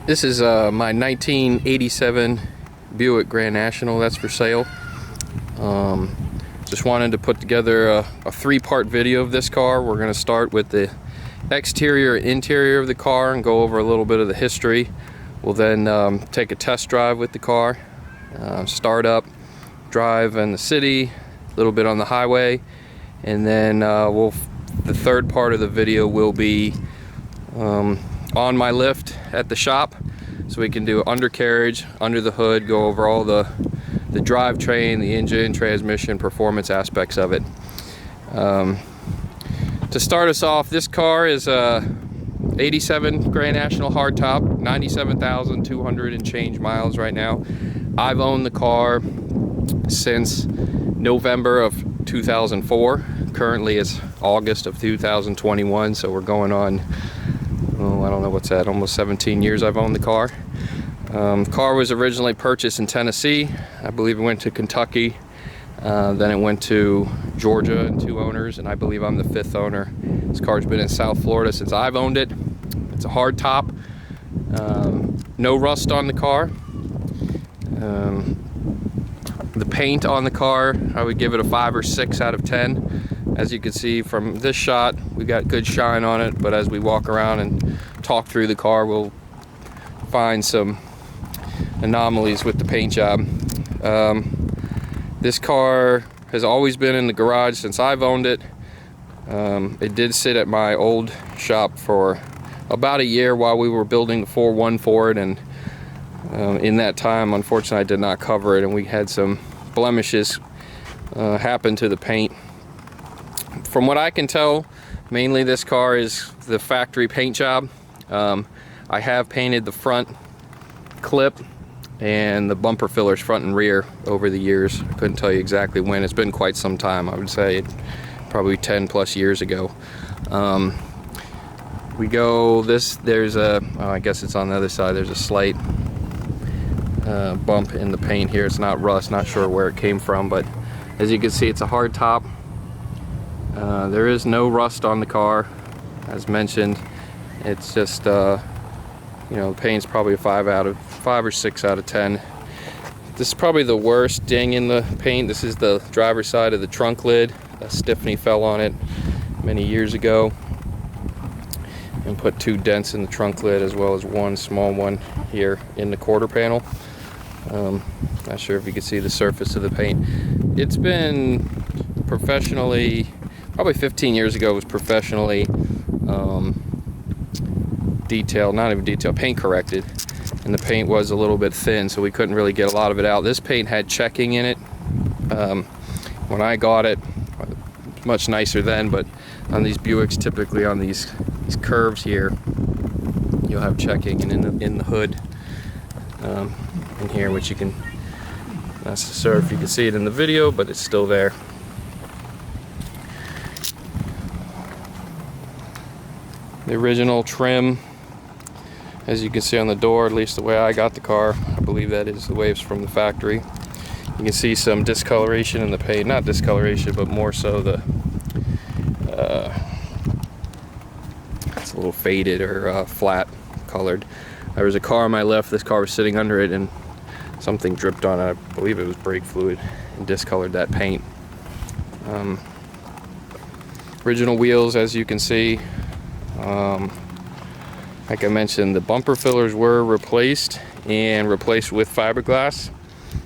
This is my 1987 Buick Grand National that's for sale. Just wanted to put together a three-part video of this car. We're going to start with the exterior and interior of the car and go over a little bit of the history. We'll then take a test drive with the car, start up, drive in the city, a little bit on the highway, and then the third part of the video will be on my lift at the shop, so we can do undercarriage, under the hood, go over all the drivetrain, the engine, transmission, performance aspects of it. To start us off, this car is a 87 Grand National hardtop, 97,200 and change miles right now. I've owned the car since November of 2004. Currently it's August of 2021, so we're going on, I don't know what's that, almost 17 years I've owned the car. The car was originally purchased in Tennessee. I believe it went to Kentucky. Then it went to Georgia and 2 owners, and I believe I'm the 5th owner. This car's been in South Florida since I've owned it. It's a hard top. No rust on the car. The paint on the car, I would give it a 5 or 6 out of 10. As you can see from this shot, we got good shine on it, but as we walk around and talk through the car, we'll find some anomalies with the paint job. This car has always been in the garage since I've owned it. It did sit at my old shop for about a year while we were building the 4.1 for it, and in that time, unfortunately, I did not cover it, and we had some blemishes happen to the paint. From what I can tell, mainly this car is the factory paint job. I have painted the front clip and the bumper fillers front and rear over the years. I couldn't tell you exactly when. It's been quite some time. I would say probably 10 plus years ago. We go this, there's a, I guess it's on the other side, there's a slight bump in the paint here. It's not rust, not sure where it came from, but as you can see, it's a hard top. There is no rust on the car, as mentioned. It's just you know, the paint's probably a 5 or 6 out of 10. This is probably the worst ding in the paint. This is the driver's side of the trunk lid. A Stiffany fell on it many years ago and put 2 dents in the trunk lid, as well as 1 small one here in the quarter panel. Not sure if you can see the surface of the paint. It's been professionally, probably 15 years ago, it was professionally detailed, not even detailed, paint corrected, and the paint was a little bit thin, so we couldn't really get a lot of it out. This paint had checking in it. When I got it, much nicer then, but on these Buicks, typically on these curves here, you'll have checking, and in the hood in here, which you can, not sure if you can see it in the video, but it's still there. The original trim, as you can see on the door, at least the way I got the car, I believe that is the way it's from the factory. You can see some discoloration in the paint, not discoloration, but more so the it's a little faded or flat colored. There was a car on my left, this car was sitting under it, and something dripped on it. I believe it was brake fluid and discolored that paint. Original wheels, as you can see. Like I mentioned, the bumper fillers were replaced with fiberglass.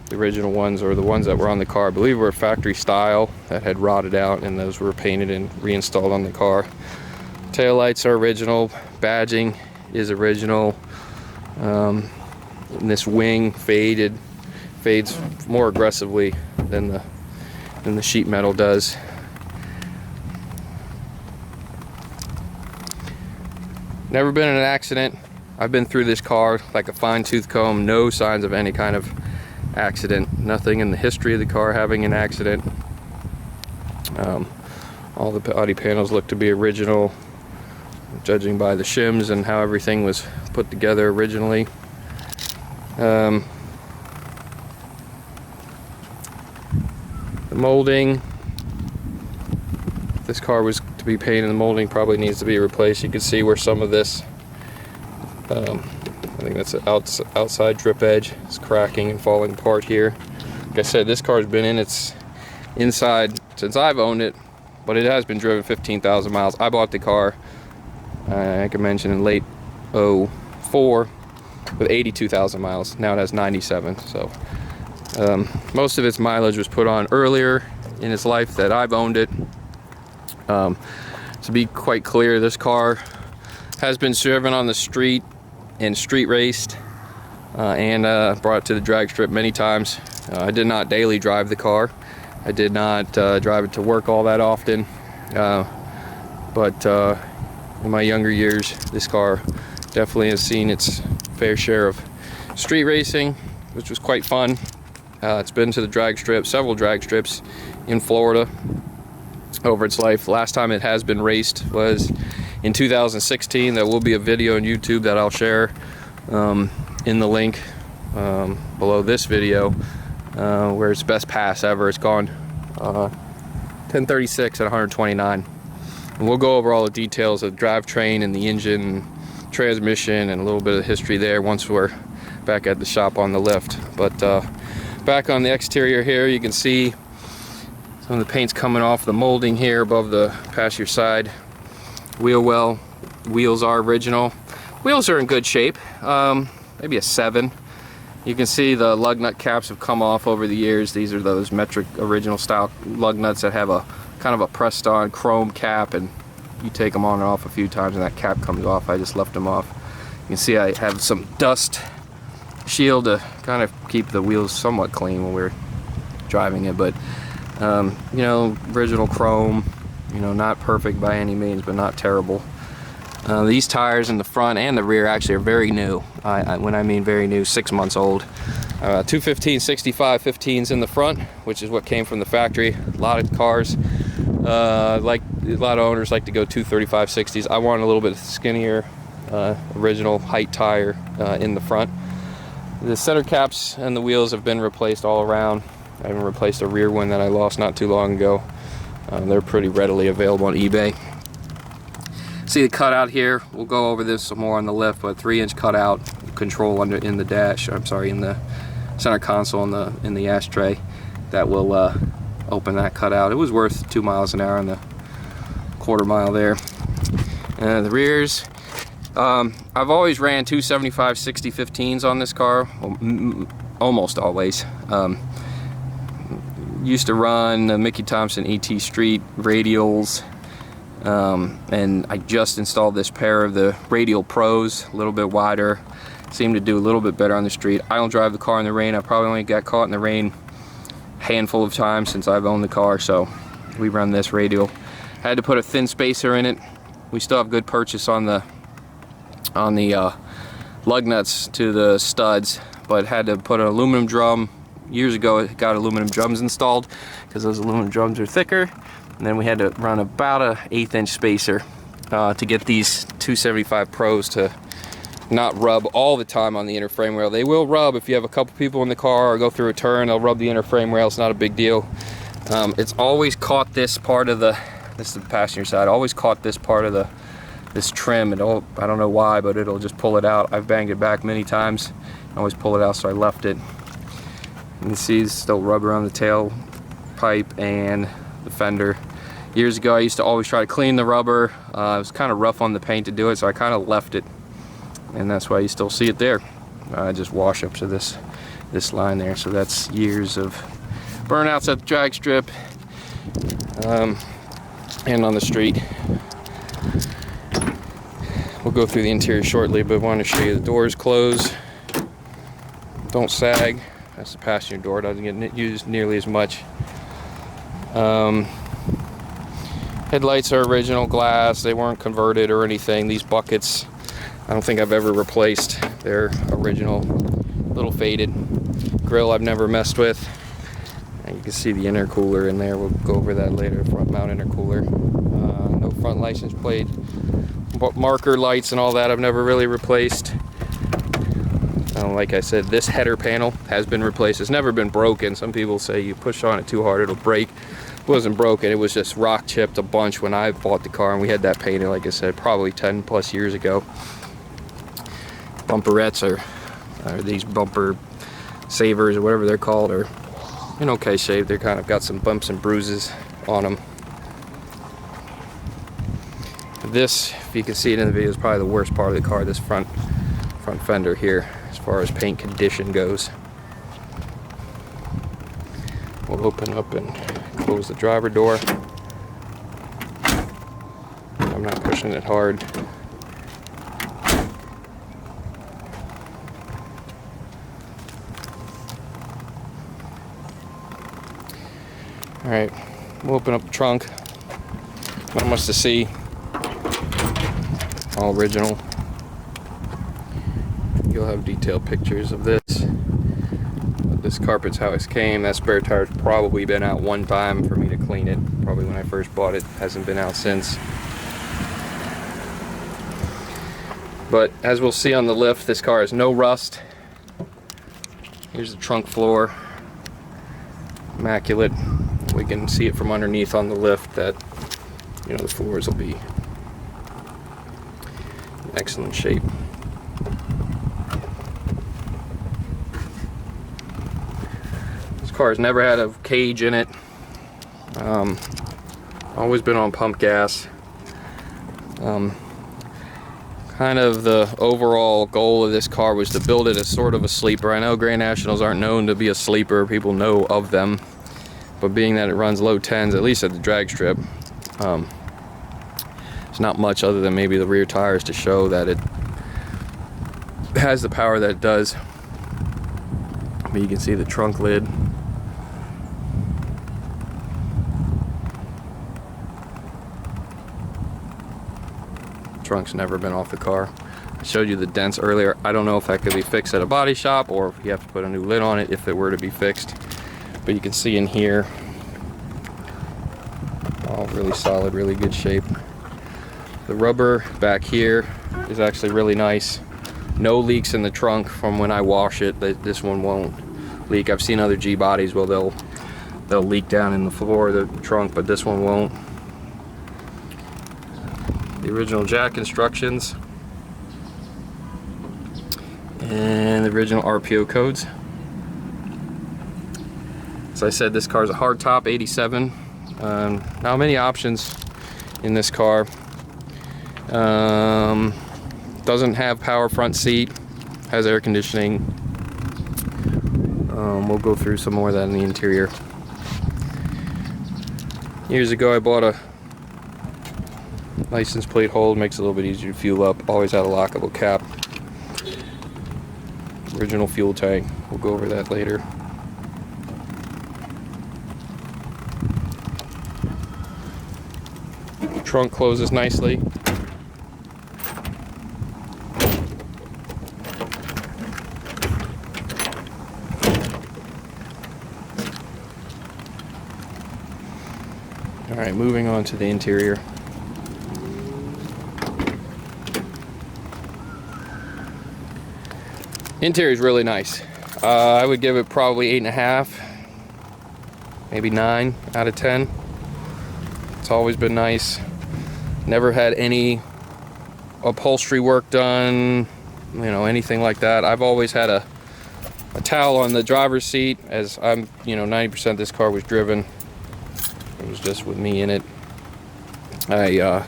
The original ones, or the ones that were on the car, I believe were factory style that had rotted out, and those were painted and reinstalled on the car. Taillights are original, badging is original. And this wing fades more aggressively than the sheet metal does. Never been in an accident. I've been through this car like a fine-tooth comb. No signs of any kind of accident. Nothing in the history of the car having an accident. All the body panels look to be original, judging by the shims and how everything was put together originally. The molding, if this car was to be painted, the molding probably needs to be replaced. You can see where some of this, I think that's an outside drip edge. It's cracking and falling apart here. Like I said, this car's been in its inside since I've owned it, but it has been driven 15,000 miles. I bought the car, like I mentioned, in late 04 with 82,000 miles. Now it has 97. So most of its mileage was put on earlier in its life that I've owned it. To be quite clear, this car has been driven on the street and street raced and brought to the drag strip many times. I did not daily drive the car. I did not drive it to work all that often, but in my younger years, this car definitely has seen its fair share of street racing, which was quite fun. It's been to the drag strip, several drag strips in Florida over its life. Last time it has been raced was in 2016. There will be a video on YouTube that I'll share in the link below this video, where its best pass ever. It's gone 1036 at 129. And we'll go over all the details of the drivetrain and the engine, transmission, and a little bit of history there once we're back at the shop on the lift. But back on the exterior here, you can see some of the paint's coming off the molding here above the passenger side wheel well. Wheels are original. Wheels are in good shape, maybe a 7. You can see the lug nut caps have come off over the years. These are those metric original style lug nuts that have a kind of a pressed on chrome cap, and you take them on and off a few times and that cap comes off. I just left them off. You can see I have some dust shield to kind of keep the wheels somewhat clean when we're driving it, but you know, original chrome, you know, not perfect by any means, but not terrible. These tires in the front and the rear actually are very new. When I mean very new, 6 months old. 215 65 15s in the front, which is what came from the factory. A lot of cars, like a lot of owners, like to go 235 60s. I want a little bit skinnier, original height tire in the front. The center caps and the wheels have been replaced all around. I even replaced a rear one that I lost not too long ago. They're pretty readily available on eBay. See the cutout here? We'll go over this some more on the lift, but 3-inch cutout control in the dash. I'm sorry, in the center console in the ashtray. That will open that cutout. It was worth 2 miles an hour on the quarter mile there. The rears. I've always ran 275 60 15s on this car, almost always. Used to run the Mickey Thompson ET Street radials, and I just installed this pair of the Radial Pros, a little bit wider, seem to do a little bit better on the street. I don't drive the car in the rain. I probably only got caught in the rain a handful of times since I've owned the car, so we run this radial. I had to put a thin spacer in it. We still have good purchase on the lug nuts to the studs, but had to put an aluminum drum. Years ago it got aluminum drums installed because those aluminum drums are thicker, and then we had to run about a 1/8-inch spacer to get these 275 Pros to not rub all the time on the inner frame rail. They will rub if you have a couple people in the car or go through a turn. They'll rub the inner frame rail. It's not a big deal. It's always caught this part of this is the passenger side, always caught this part of this trim. I don't know why, but it'll just pull it out. I've banged it back many times, I always pull it out, so I left it. You can see there's still rubber on the tail pipe and the fender. Years ago I used to always try to clean the rubber. It was kind of rough on the paint to do it, so I kind of left it, and that's why you still see it there. I just wash up to this line there, so that's years of burnouts at the drag strip and on the street. We'll go through the interior shortly, but I want to show you the doors close, don't sag. That's the passenger door, doesn't get used nearly as much. Headlights are original glass, they weren't converted or anything. These buckets, I don't think I've ever replaced. They're original, a little faded. Grill I've never messed with. And you can see the intercooler in there, we'll go over that later, front mount intercooler. No front license plate. Marker lights and all that I've never really replaced. Like I said, this header panel has been replaced. It's never been broken. Some people say you push on it too hard, it'll break. It wasn't broken. It was just rock chipped a bunch when I bought the car, and we had that painted, like I said, probably 10 plus years ago. bumperettes or these bumper savers or whatever they're called are in okay shape. They're kind of got some bumps and bruises on them. This, if you can see it in the video, is probably the worst part of the car, this front fender here, as far as paint condition goes. We'll open up and close the driver door. I'm not pushing it hard. Alright, we'll open up the trunk. Not much to see. All original. You'll have detailed pictures of this. This carpet's how it came. That spare tire's probably been out one time for me to clean it. Probably when I first bought it. Hasn't been out since. But as we'll see on the lift, this car has no rust. Here's the trunk floor. Immaculate. We can see it from underneath on the lift that, you know, the floors will be in excellent shape. This car has never had a cage in it. Always been on pump gas. Kind of the overall goal of this car was to build it as sort of a sleeper. I know Grand Nationals aren't known to be a sleeper. People know of them. But being that it runs low tens, at least at the drag strip, it's not much other than maybe the rear tires to show that it has the power that it does. But you can see the trunk lid. Trunk's never been off the car. I showed you the dents earlier. I don't know if that could be fixed at a body shop or if you have to put a new lid on it if it were to be fixed. But you can see in here, all really solid, really good shape. The rubber back here is actually really nice. No leaks in the trunk from when I wash it. This one won't leak. I've seen other G bodies where they'll leak down in the floor of the trunk, but this one won't. The original jack instructions and the original RPO codes. As I said, this car is a hardtop 87. Not many options in this car. Doesn't have power front seat. Has air conditioning. We'll go through some more of that in the interior. Years ago I bought a license plate hold. Makes it a little bit easier to fuel up. Always had a lockable cap. Original fuel tank. We'll go over that later. Trunk closes nicely. All right, moving on to the interior. Interior is really nice. I would give it probably 8.5, maybe 9 out of 10. It's always been nice. Never had any upholstery work done, you know, anything like that. I've always had a towel on the driver's seat, as I'm, you know, 90% of this car was driven. It was just with me in it. I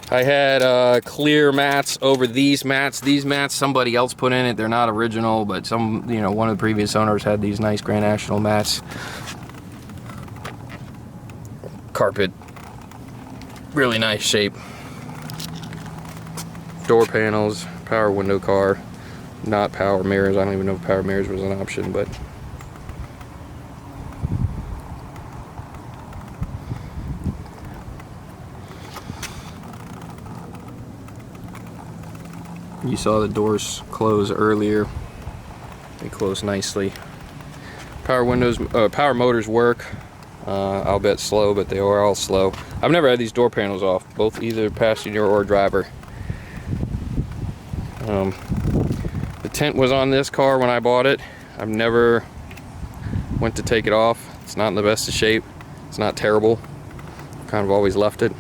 had clear mats over these mats. These mats somebody else put in it. They're not original, but some, you know, one of the previous owners had these nice Grand National mats. Carpet, really nice shape. Door panels, power window car, not power mirrors. I don't even know if power mirrors was an option, but you saw the doors close earlier. They close nicely. Power windows, power motors work. I'll bet slow, but they are all slow. I've never had these door panels off, both either passenger or driver. The tint was on this car when I bought it. I've never went to take it off. It's not in the best of shape. It's not terrible. Kind of always left it.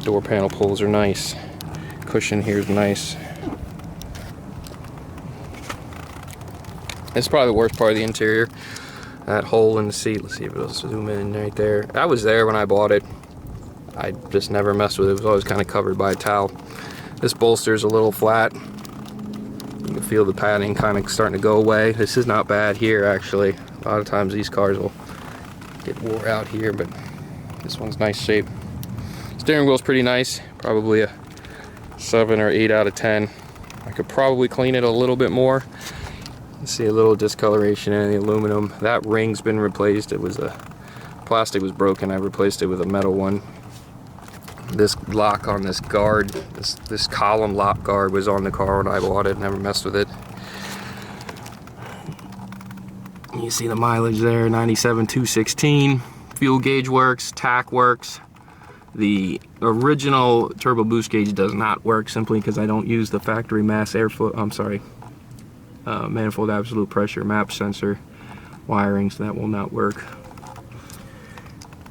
Door panel pulls are nice. Cushion here is nice. It's probably the worst part of the interior. That hole in the seat. Let's see if it'll zoom in right there. I was there when I bought it. I just never messed with it. It was always kind of covered by a towel. This bolster's a little flat. You can feel the padding kind of starting to go away. This is not bad here, actually. A lot of times these cars will get wore out here, but this one's nice shape. Steering wheel's pretty nice. Probably a 7 or 8 out of 10. I could probably clean it a little bit more. You see a little discoloration in the aluminum. That ring's been replaced. It was plastic was broken. I replaced it with a metal one. This lock on this guard, this column lock guard was on the car when I bought it. Never messed with it. You see the mileage there, 97,216. Fuel gauge works, tach works. The original turbo boost gauge does not work simply because I don't use the factory mass airflow. Manifold absolute pressure map sensor wiring, so that will not work.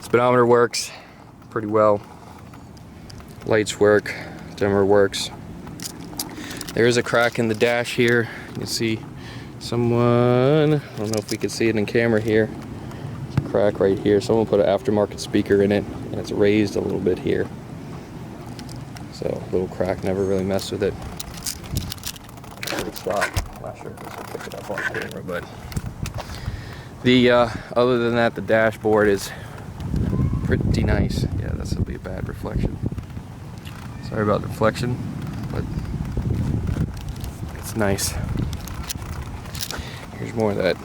Speedometer works pretty well. Lights work, dimmer works. There is a crack in the dash here. You can see someone, I don't know if we can see it in camera here. There's a crack right here. Someone put an aftermarket speaker in it, and it's raised a little bit here. So a little crack, never really messed with it. Great spot. Not sure if this will pick it up on camera, but the other than that, the dashboard is pretty nice. Yeah, this will be a bad reflection. Sorry about the reflection, but it's nice. Here's more of that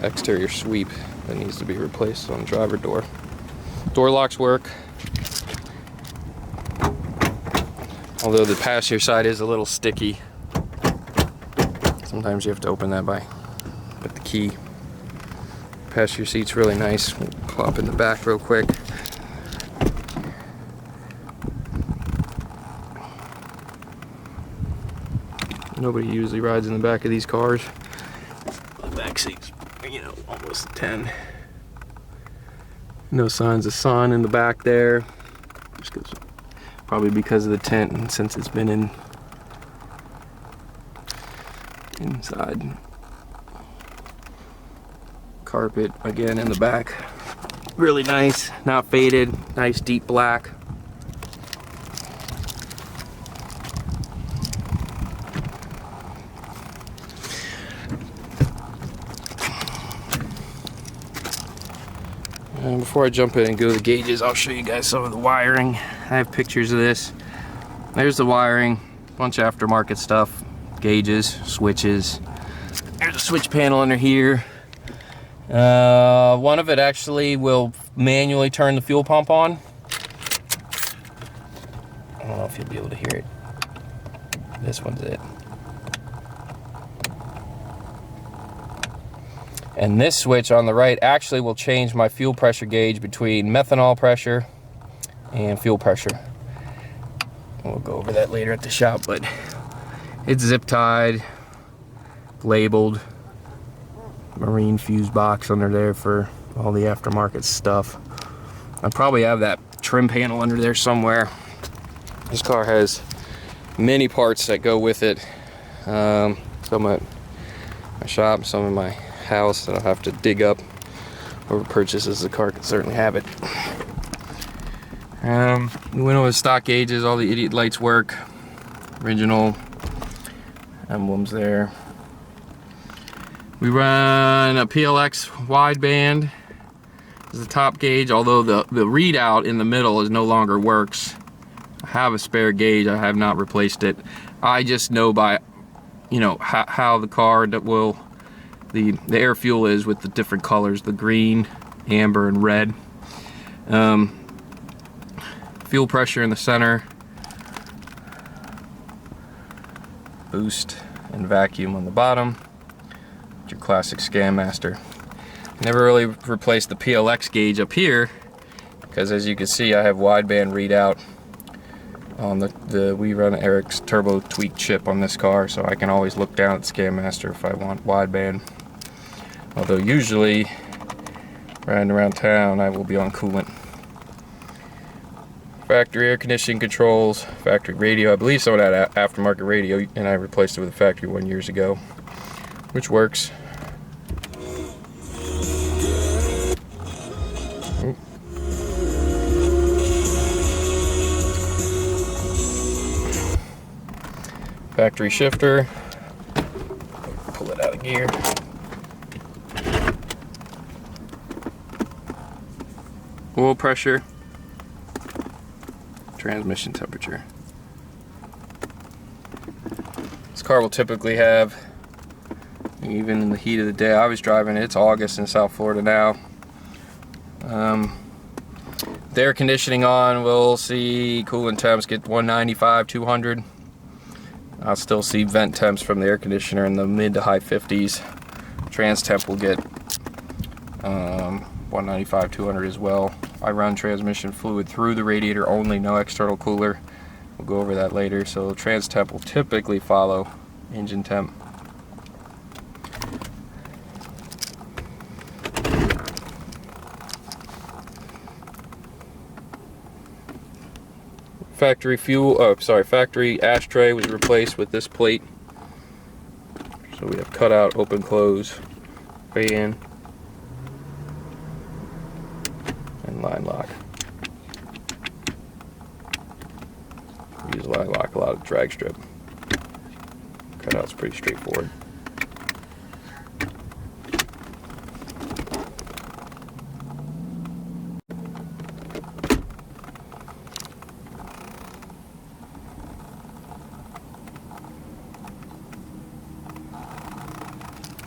exterior sweep that needs to be replaced on the driver door. Door locks work, although the passenger side is a little sticky. Sometimes you have to open that with the key. Passenger seat's really nice. We'll plop in the back real quick. Nobody usually rides in the back of these cars. The back seat's, you know, almost a 10. No signs of sun in the back there. Just probably because of the tent, and since it's been inside. Carpet again in the back, really nice, not faded, nice deep black. And before I jump in and go to the gauges, I'll show you guys some of the wiring. I have pictures of this. There's the wiring, bunch of aftermarket stuff. Gauges, switches. There's a switch panel under here. One of it actually will manually turn the fuel pump on. I don't know if you'll be able to hear it. This one's it. And this switch on the right actually will change my fuel pressure gauge between methanol pressure and fuel pressure. We'll go over that later at the shop, but it's zip tied, labeled, marine fuse box under there for all the aftermarket stuff. I probably have that trim panel under there somewhere. This car has many parts that go with it. Some at my shop, some in my house that I'll have to dig up. Whoever purchases the car can certainly have it. We went over stock gauges, all the idiot lights work. Original emblems there. We run a PLX wideband as the top gauge, although the readout in the middle no longer works. I have a spare gauge, I have not replaced it. I just know by, you know, how the car that will, the air fuel is with the different colors, the green, amber, and red. Fuel pressure in the center. Boost and vacuum on the bottom. Your classic Scan Master. Never really replaced the PLX gauge up here because, as you can see, I have wideband readout on we run Eric's turbo tweak chip on this car, so I can always look down at Scan Master if I want wideband. Although usually riding around town I will be on coolant. Factory air conditioning controls, factory radio. I believe someone had aftermarket radio and I replaced it with a factory one years ago. which works. Factory shifter. Pull it out of gear. Oil pressure. Transmission temperature. This car will typically have, even in the heat of the day, I was driving it, it's August in South Florida now. The air conditioning on, we'll see coolant temps get 195, 200. I'll still see vent temps from the air conditioner in the mid to high 50s. Trans temp will get 195, 200 as well. I run transmission fluid through the radiator only, no external cooler. We'll go over that later. So trans temp will typically follow engine temp. Factory factory ashtray was replaced with this plate. So we have cutout, open, close, fan, and line lock. Use line lock a lot of drag strip. Cutout's pretty straightforward.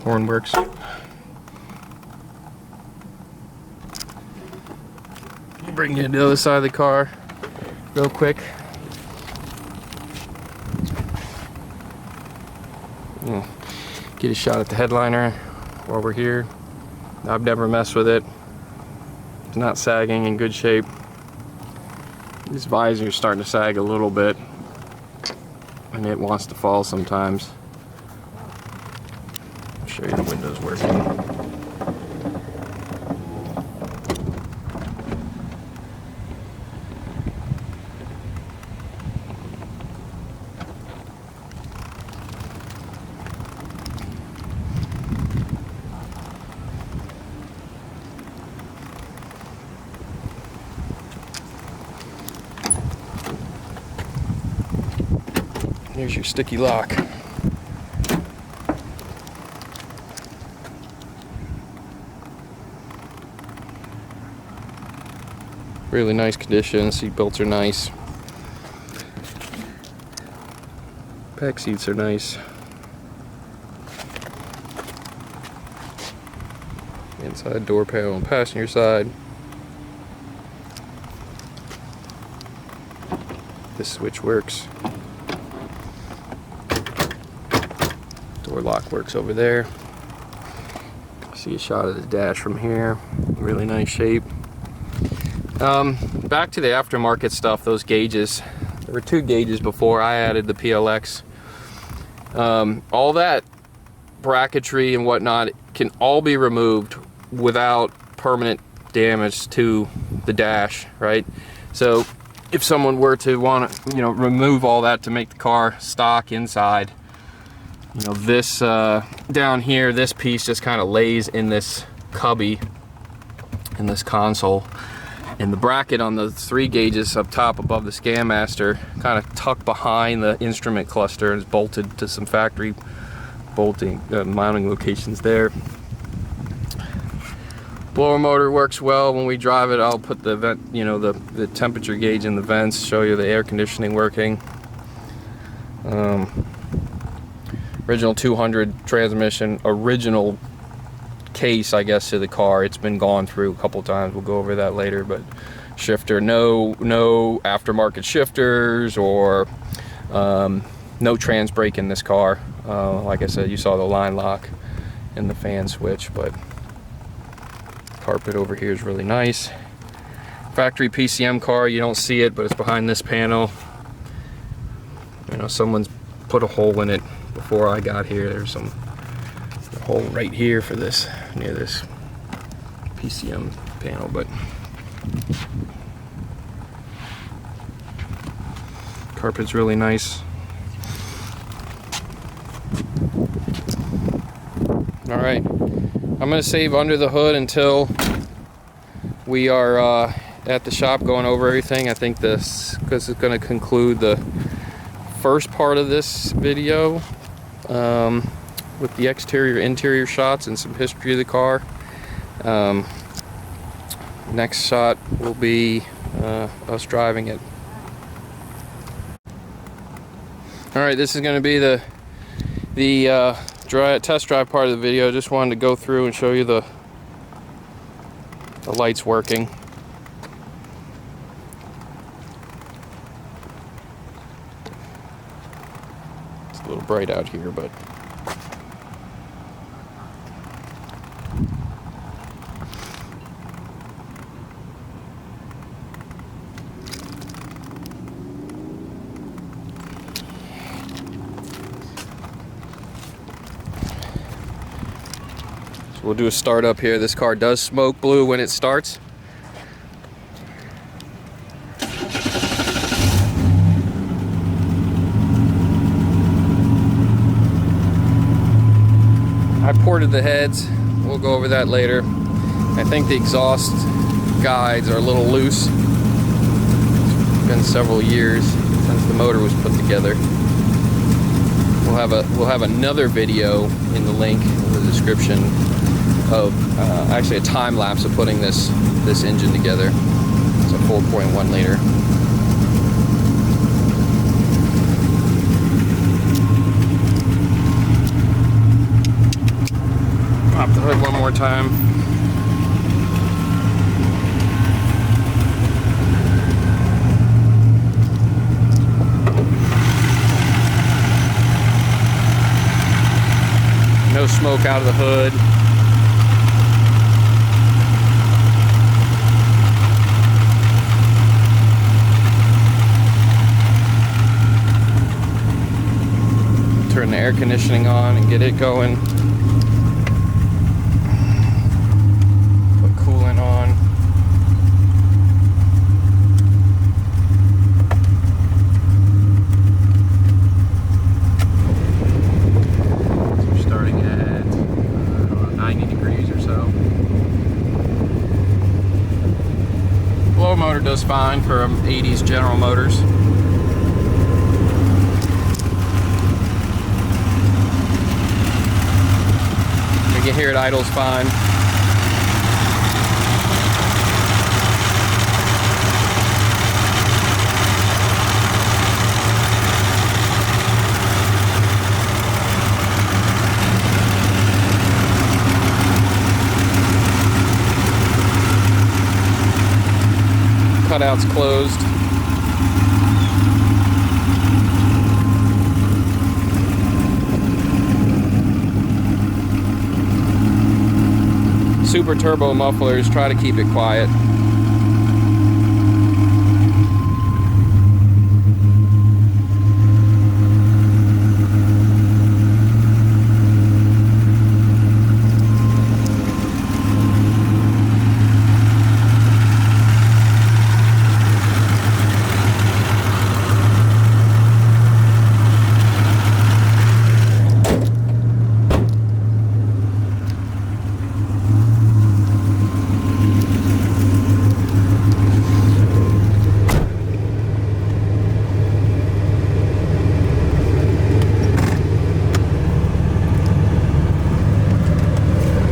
Horn works. Bring you to the other side of the car real quick. Get a shot at the headliner while we're here. I've never messed with it. It's not sagging, in good shape. This visor is starting to sag a little bit and it wants to fall sometimes. I'll show you the windows working. Here's your sticky lock. Really nice condition, seat belts are nice. Back seats are nice. Inside door panel on passenger side. This switch works. Door lock works over there. See a shot of the dash from here. Really nice shape. Back to the aftermarket stuff, those gauges. There were two gauges before I added the PLX. All that bracketry and whatnot can all be removed without permanent damage to the dash, right? So if someone were to want to, remove all that to make the car stock inside, this down here, this piece just kind of lays in this cubby in this console, and the bracket on the 3 gauges up top above the Scan Master kind of tucked behind the instrument cluster and is bolted to some factory bolting mounting locations there. Blower motor works well. When we drive it, I'll put the vent, the temperature gauge in the vents, show you the air conditioning working. Original 200 transmission, original case, I guess, to the car. It's been gone through a couple times. We'll go over that later. But shifter, no aftermarket shifters or no trans brake in this car. Like I said, you saw the line lock and the fan switch, but carpet over here is really nice. Factory PCM car, you don't see it, but it's behind this panel. Someone's put a hole in it before I got here. There's a hole right here for this, near this PCM panel, but carpet's really nice. All right, I'm gonna save under the hood until we are at the shop going over everything. I think this is gonna conclude the first part of this video with the exterior interior shots and some history of the car. Next shot will be us driving it. All right, this is going to be the test drive part of the video. Just wanted to go through and show you the lights working. It's a little bright out here, but we'll do a start up here. This car does smoke blue when it starts. I ported the heads. We'll go over that later. I think the exhaust guides are a little loose. It's been several years since the motor was put together. We'll have another video in the link in the description of actually a time lapse of putting this engine together. It's a 4.1 liter. Pop the hood one more time. No smoke out of the hood. Turn the air conditioning on and get it going. Put coolant on. So we're starting at 90 degrees or so. Blow motor does fine for 80s General Motors. You can hear it idles fine. Cutouts closed. Super turbo mufflers, try to keep it quiet.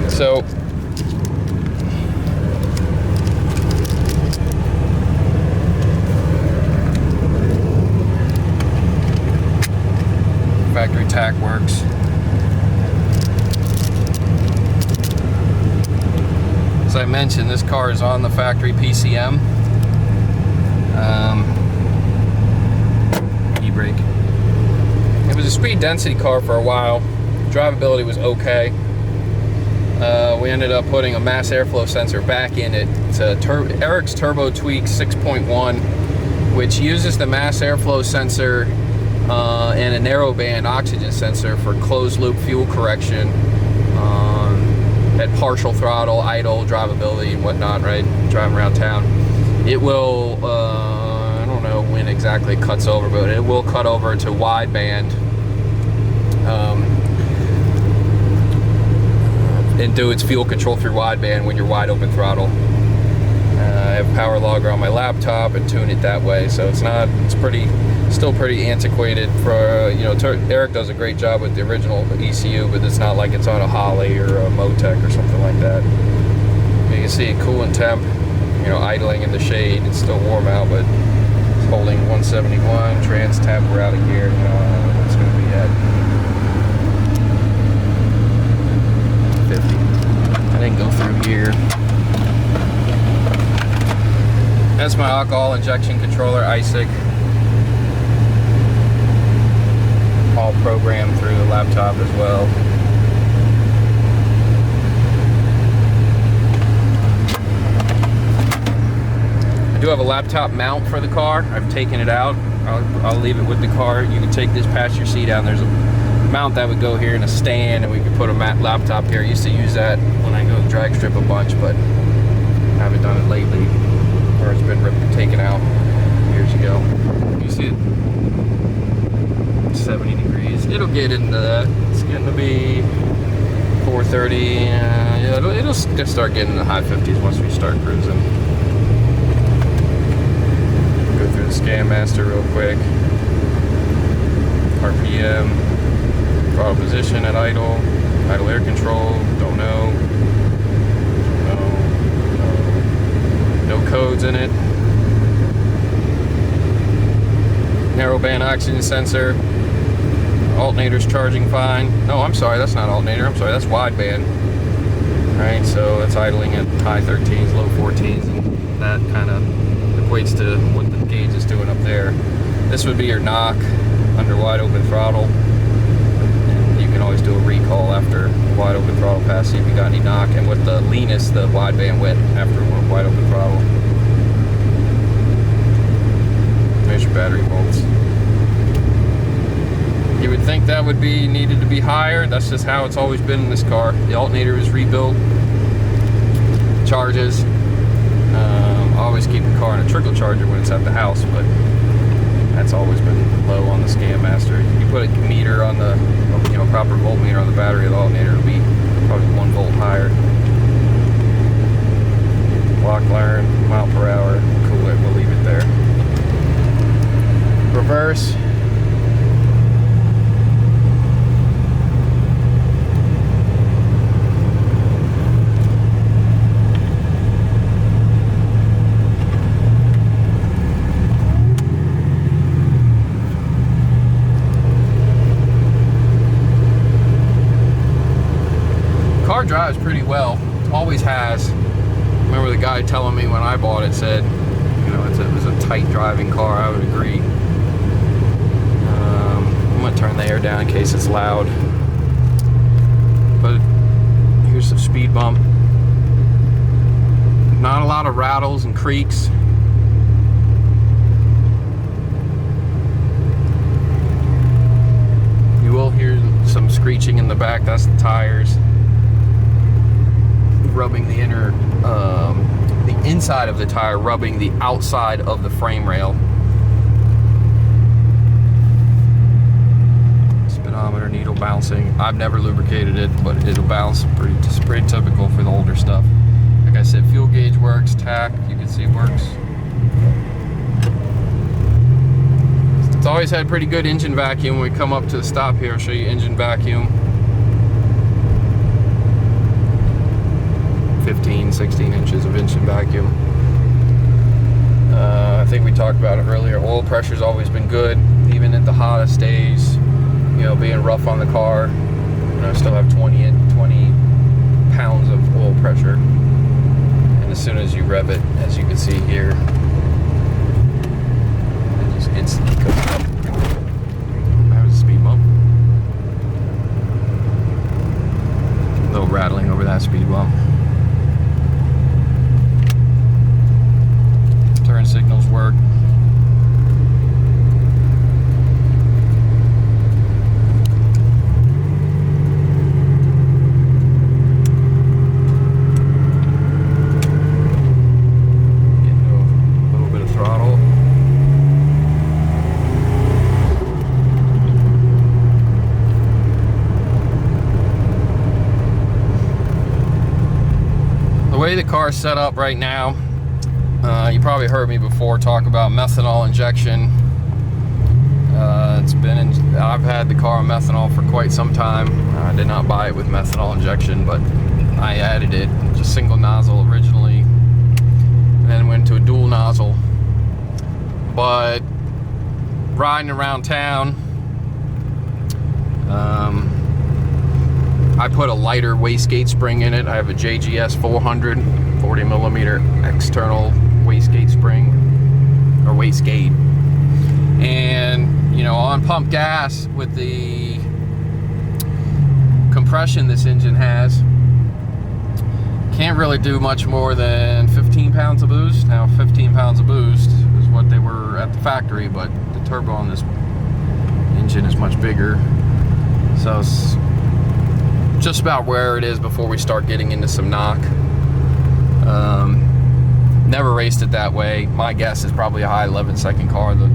So factory tack works. As I mentioned, this car is on the factory PCM. E-brake. It was a speed density car for a while. Drivability was okay. We ended up putting a mass airflow sensor back in it. It's a Eric's Turbo Tweak 6.1, which uses the mass airflow sensor and a narrowband oxygen sensor for closed loop fuel correction at partial throttle, idle, drivability, and whatnot, right? Driving around town. It will, I don't know when exactly it cuts over, but it will cut over to wideband. and do its fuel control through wideband when you're wide open throttle. I have power logger on my laptop and tune it that way, so it's still pretty antiquated. For Eric does a great job with the original ECU, but it's not like it's on a Holly or a Motec or something like that. You can see coolant temp, idling in the shade. It's still warm out, but it's holding 171. Trans temp, we're out of gear. It's going to be at 50. I didn't go through here. That's my alcohol injection controller, ISIC. All programmed through the laptop as well. I do have a laptop mount for the car. I've taken it out. I'll leave it with the car. You can take this passenger seat out, and there's a mount that would go here in a stand, and we could put a laptop here. I used to use that when I go drag strip a bunch, but I haven't done it lately. Or it's been ripped and taken out years ago. You see it? 70 degrees. It'll get into that. It's getting to be 430. Yeah, it'll just start getting in the high 50s once we start cruising. Go through the Scan Master real quick. RPM, throttle position at idle, idle air control. Don't know. No codes in it. Narrowband oxygen sensor. Alternator's charging fine. No, I'm sorry, that's not alternator. I'm sorry, that's wideband. Right, so that's idling at high 13s, low 14s, and that kind of equates to what the gauge is doing up there. This would be your knock under wide open throttle. And you can always do a recall after wide open throttle pass, see if you got any knock, and with the leanest, the wideband width after wide open throttle. There's your battery volts. You would think that would be needed to be higher. That's just how it's always been in this car. The alternator is rebuilt, charges. Always keep the car in a trickle charger when it's at the house, but that's always been low on the Scan Master. You put a meter on the, proper voltmeter on the battery of the alternator, it'll be probably 1 volt higher. Clock learn, mile per hour, cool it, we'll leave it there. Reverse. Car drives pretty well, always has. Remember the guy telling me when I bought it said, it was a tight driving car. I would agree. I'm gonna turn the air down in case it's loud. But here's some speed bump. Not a lot of rattles and creaks. You will hear some screeching in the back. That's the tires rubbing the the inside of the tire rubbing the outside of the frame rail. Speedometer needle bouncing. I've never lubricated it, but it'll bounce. It's pretty typical for the older stuff. Like I said, fuel gauge works. Tach, you can see, works. It's always had pretty good engine vacuum. When we come up to the stop here, I'll show you engine vacuum. 15, 16 inches of engine vacuum. I think we talked about it earlier. Oil pressure's always been good, even at the hottest days. Being rough on the car. I still have 20 pounds of oil pressure. And as soon as you rev it, as you can see here, it just instantly goes up. There's a speed bump. A little rattling over that speed bump. Turn signals work. way the car is set up right now, you probably heard me before talk about methanol injection. I've had the car on methanol for quite some time. I did not buy it with methanol injection, but I added it, just single nozzle originally, and then went to a dual nozzle. But riding around town, I put a lighter wastegate spring in it. I have a JGS 400 40 millimeter external wastegate spring, or wastegate. And, you know, on pump gas with the compression this engine has, can't really do much more than 15 pounds of boost. Now, 15 pounds of boost is what they were at the factory, but the turbo on this engine is much bigger. So it's just about where it is before we start getting into some knock. Never raced it that way. My guess is probably a high 11-second car, the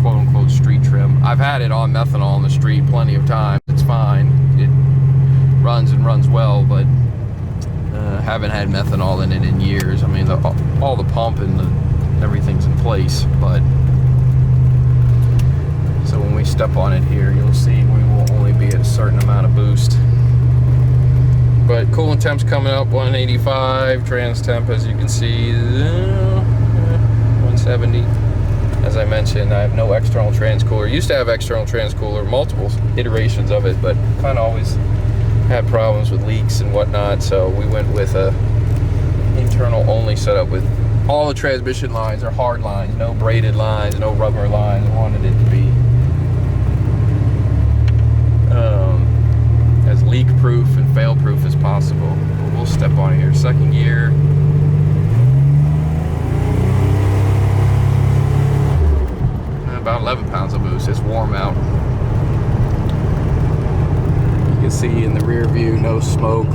quote-unquote street trim. I've had it on methanol on the street plenty of times. It's fine. It runs and runs well, but haven't had methanol in it in years. I mean, all the pump and everything's in place, but so when we step on it here, you'll see we will only be at a certain amount of boost. But coolant temp's coming up 185, trans temp, as you can see, 170. As I mentioned, I have no external transcooler. Used to have external transcooler, multiple iterations of it, but kind of always had problems with leaks and whatnot, so we went with a internal only setup with all the transmission lines are hard lines, no braided lines, no rubber lines. I wanted it to be as leak proof and fail proof as possible. But we'll step on here. Second gear. About 11 pounds of boost. It's warm out. You can see in the rear view, no smoke.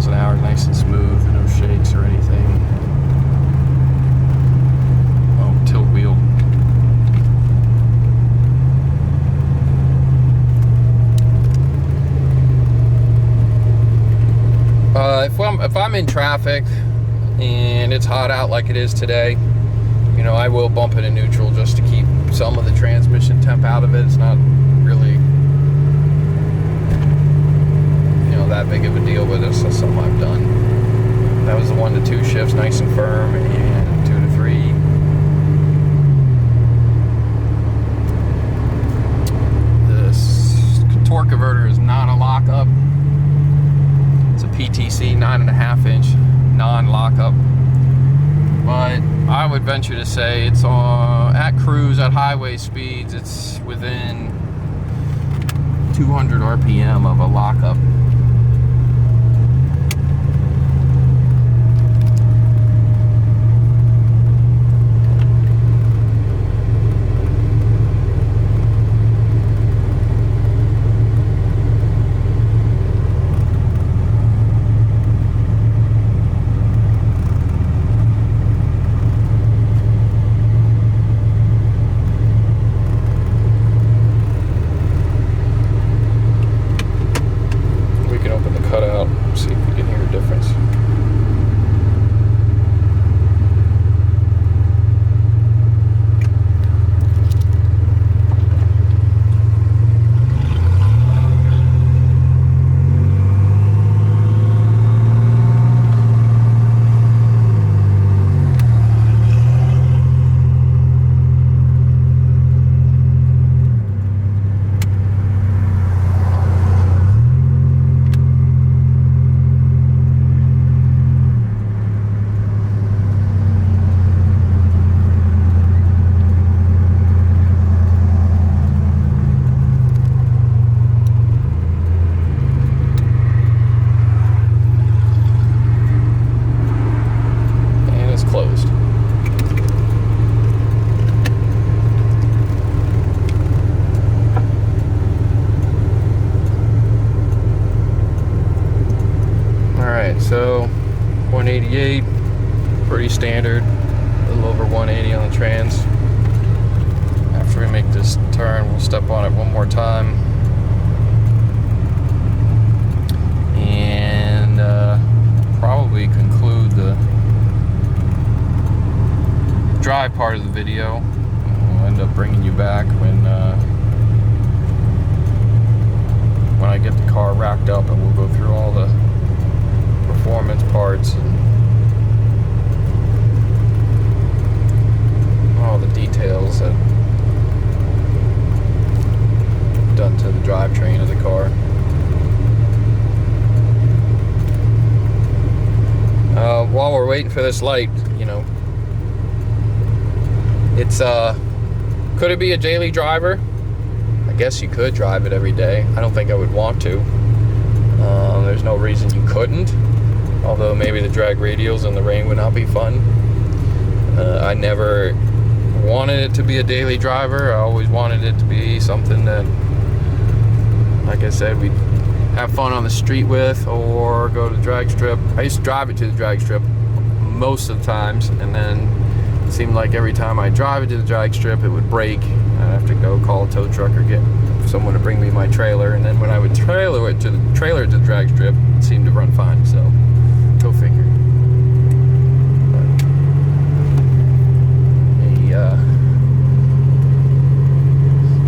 An hour, nice and smooth, no shakes or anything. Oh, tilt wheel. If I'm in traffic and it's hot out like it is today, you know, I will bump it in neutral just to keep some of the transmission temp out of it. It's not really, you know, that big of a deal, but it's just something I've done. That was the 1 to 2 shifts, nice and firm, and 2 to 3. This torque converter is not a lockup. It's a PTC 9.5 inch non-lockup. But I would venture to say it's at cruise, at highway speeds, it's within 200 RPM of a lockup. So 188, pretty standard, a little over 180 on the trans. After we make this turn, we'll step on it one more time. And probably conclude the drive part of the video. We'll end up bringing you back when I get the car racked up, and we'll go through all the performance parts and all the details that done to the drivetrain of the car. While we're waiting for this light, you know, it's could it be a daily driver? I guess you could drive it every day. I don't think I would want to. There's no reason you couldn't, although maybe the drag radials in the rain would not be fun. I never wanted it to be a daily driver. I always wanted it to be something that, like I said, we'd have fun on the street with, or go to the drag strip. I used to drive it to the drag strip most of the times, and then it seemed like every time I drive it to the drag strip, it would break. I'd have to go call a tow truck or get someone to bring me my trailer, and then when I would trailer it to the drag strip, it seemed to run fine. So go figure.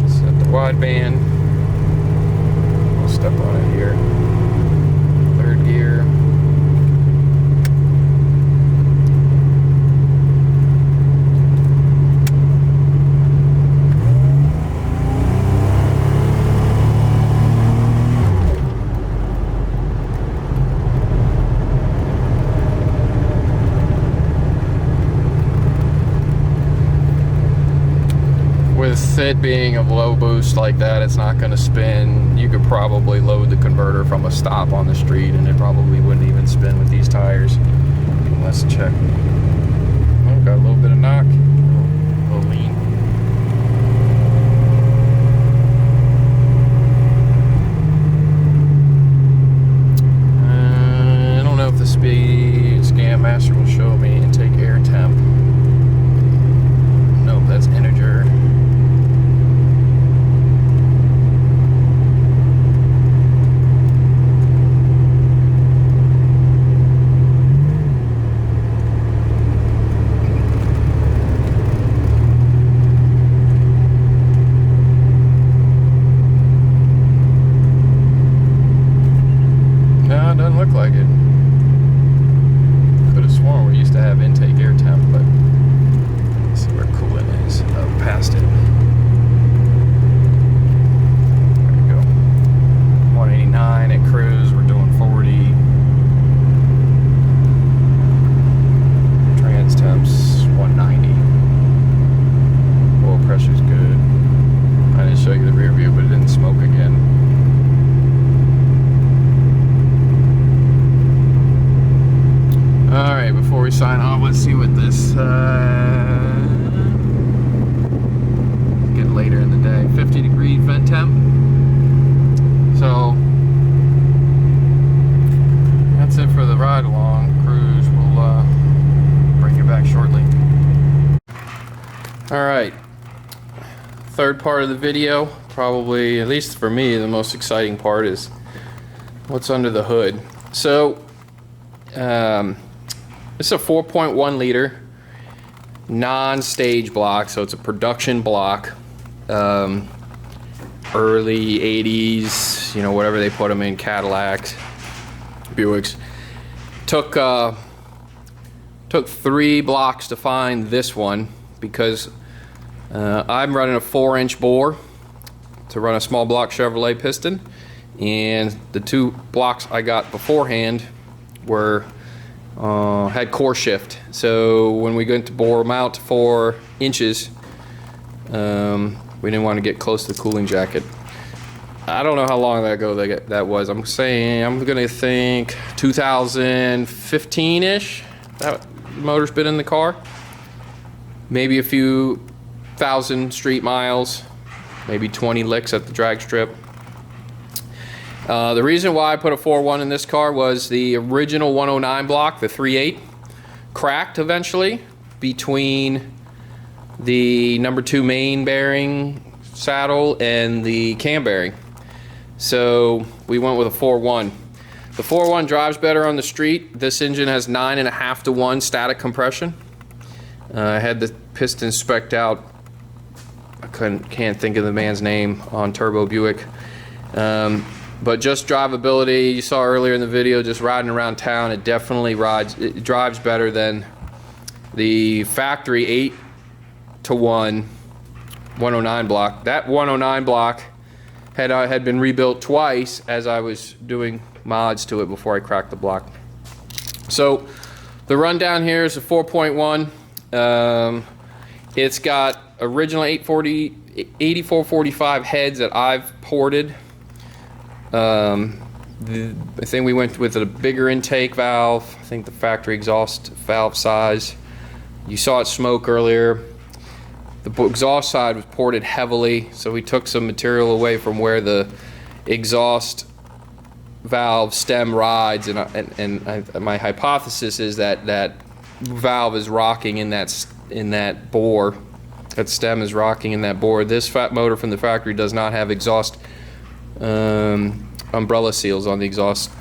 Set the wideband. We'll step on it here. Third gear. With it being a low boost like that, it's not going to spin. You could probably load the converter from a stop on the street and it probably wouldn't even spin with these tires. Let's check. Oh, got a little bit of knock, a little lean. I don't know if the speed scan master will show me intake air temp. Nope, that's integer. Doesn't look like it. Could have sworn we used to have intake air temp, but let's see where coolant is. Oh, past it. There we go. 189 at cruise. We're doing 40. Trans temps 190. Oil pressure's good. I didn't show you the rear view, but it didn't smoke again. Alright, before we sign off, let's see what this, getting later in the day, 50-degree vent temp. So, that's it for the ride along. Cruise, we'll bring you back shortly. Alright, third part of the video, probably, at least for me, the most exciting part is what's under the hood. So, this is a 4.1 liter non-stage block, so it's a production block. Early 80s, you know, whatever they put them in, Cadillacs, Buicks. Took 3 blocks to find this one because I'm running a 4-inch bore to run a small block Chevrolet piston, and the 2 blocks I got beforehand were had core shift, so when we went to bore them out to 4 inches, we didn't want to get close to the cooling jacket. I don't know how long ago that was. I'm gonna think 2015-ish. That motor's been in the car. Maybe a few thousand street miles, maybe 20 licks at the drag strip. The reason why I put a 4.1 in this car was the original 109 block, the 3.8, cracked eventually between the number 2 main bearing saddle and the cam bearing. So we went with a 4-1. The 4-1 drives better on the street. This engine has 9.5 to 1 static compression. I had the piston spec'd out. I can't think of the man's name on Turbo Buick. But just drivability, you saw earlier in the video, just riding around town, it definitely drives better than the factory 8 to 1 109 block. That 109 block had been rebuilt twice as I was doing mods to it before I cracked the block. So the rundown here is a 4.1. It's got original 8445 heads that I've ported. I think we went with a bigger intake valve. I think the factory exhaust valve size. You saw it smoke earlier. The exhaust side was ported heavily, so we took some material away from where the exhaust valve stem rides, and my hypothesis is that that valve is rocking in that bore. That stem is rocking in that bore. This fat motor from the factory does not have exhaust umbrella seals on the exhaust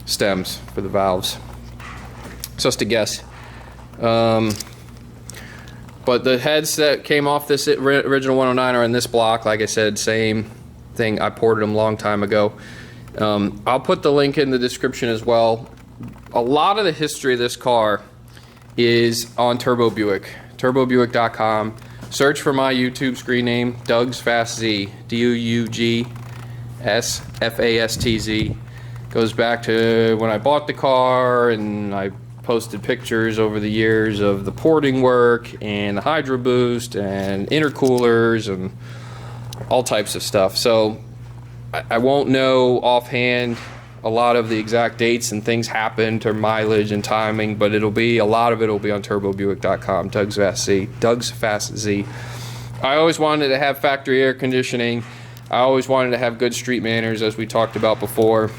stems for the valves. Just a guess. But the heads that came off this original 109 are in this block. Like I said, same thing. I ported them a long time ago. I'll put the link in the description as well. A lot of the history of this car is on Turbo Buick. TurboBuick.com. Search for my YouTube screen name, Doug's Fast Z. DUUGSFASTZ. Goes back to when I bought the car, and I posted pictures over the years of the porting work and the Hydro Boost and intercoolers and all types of stuff. So I won't know offhand a lot of the exact dates and things happened, or mileage and timing, but a lot of it will be on TurboBuick.com. Doug's Fast Z. Doug's Fast Z. I always wanted to have factory air conditioning. I always wanted to have good street manners, as we talked about before.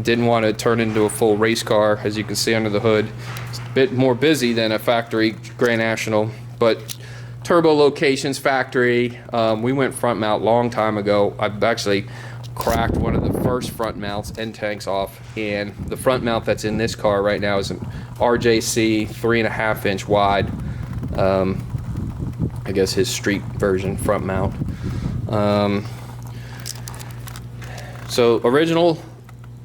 Didn't want to turn into a full race car, as you can see under the hood. It's a bit more busy than a factory Grand National, but Turbo Locations factory. We went front mount long time ago. I've actually cracked one of the first front mounts, end tanks off, and the front mount that's in this car right now is an RJC 3.5 inch wide. I guess his street version front mount. So original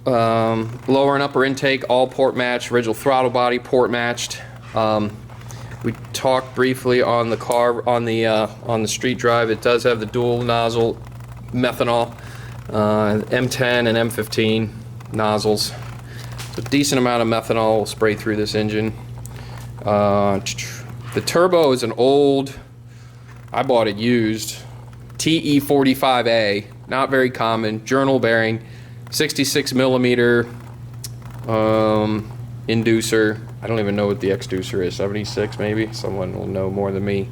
lower and upper intake all port matched, original throttle body port matched. We talked briefly on the car on the street drive. It does have the dual nozzle methanol, M10 and M15 nozzles. So a decent amount of methanol will spray through this engine. The turbo is an old, I bought it used, TE45A, not very common, journal bearing, 66 millimeter inducer. I don't even know what the exducer is, 76 maybe? Someone will know more than me.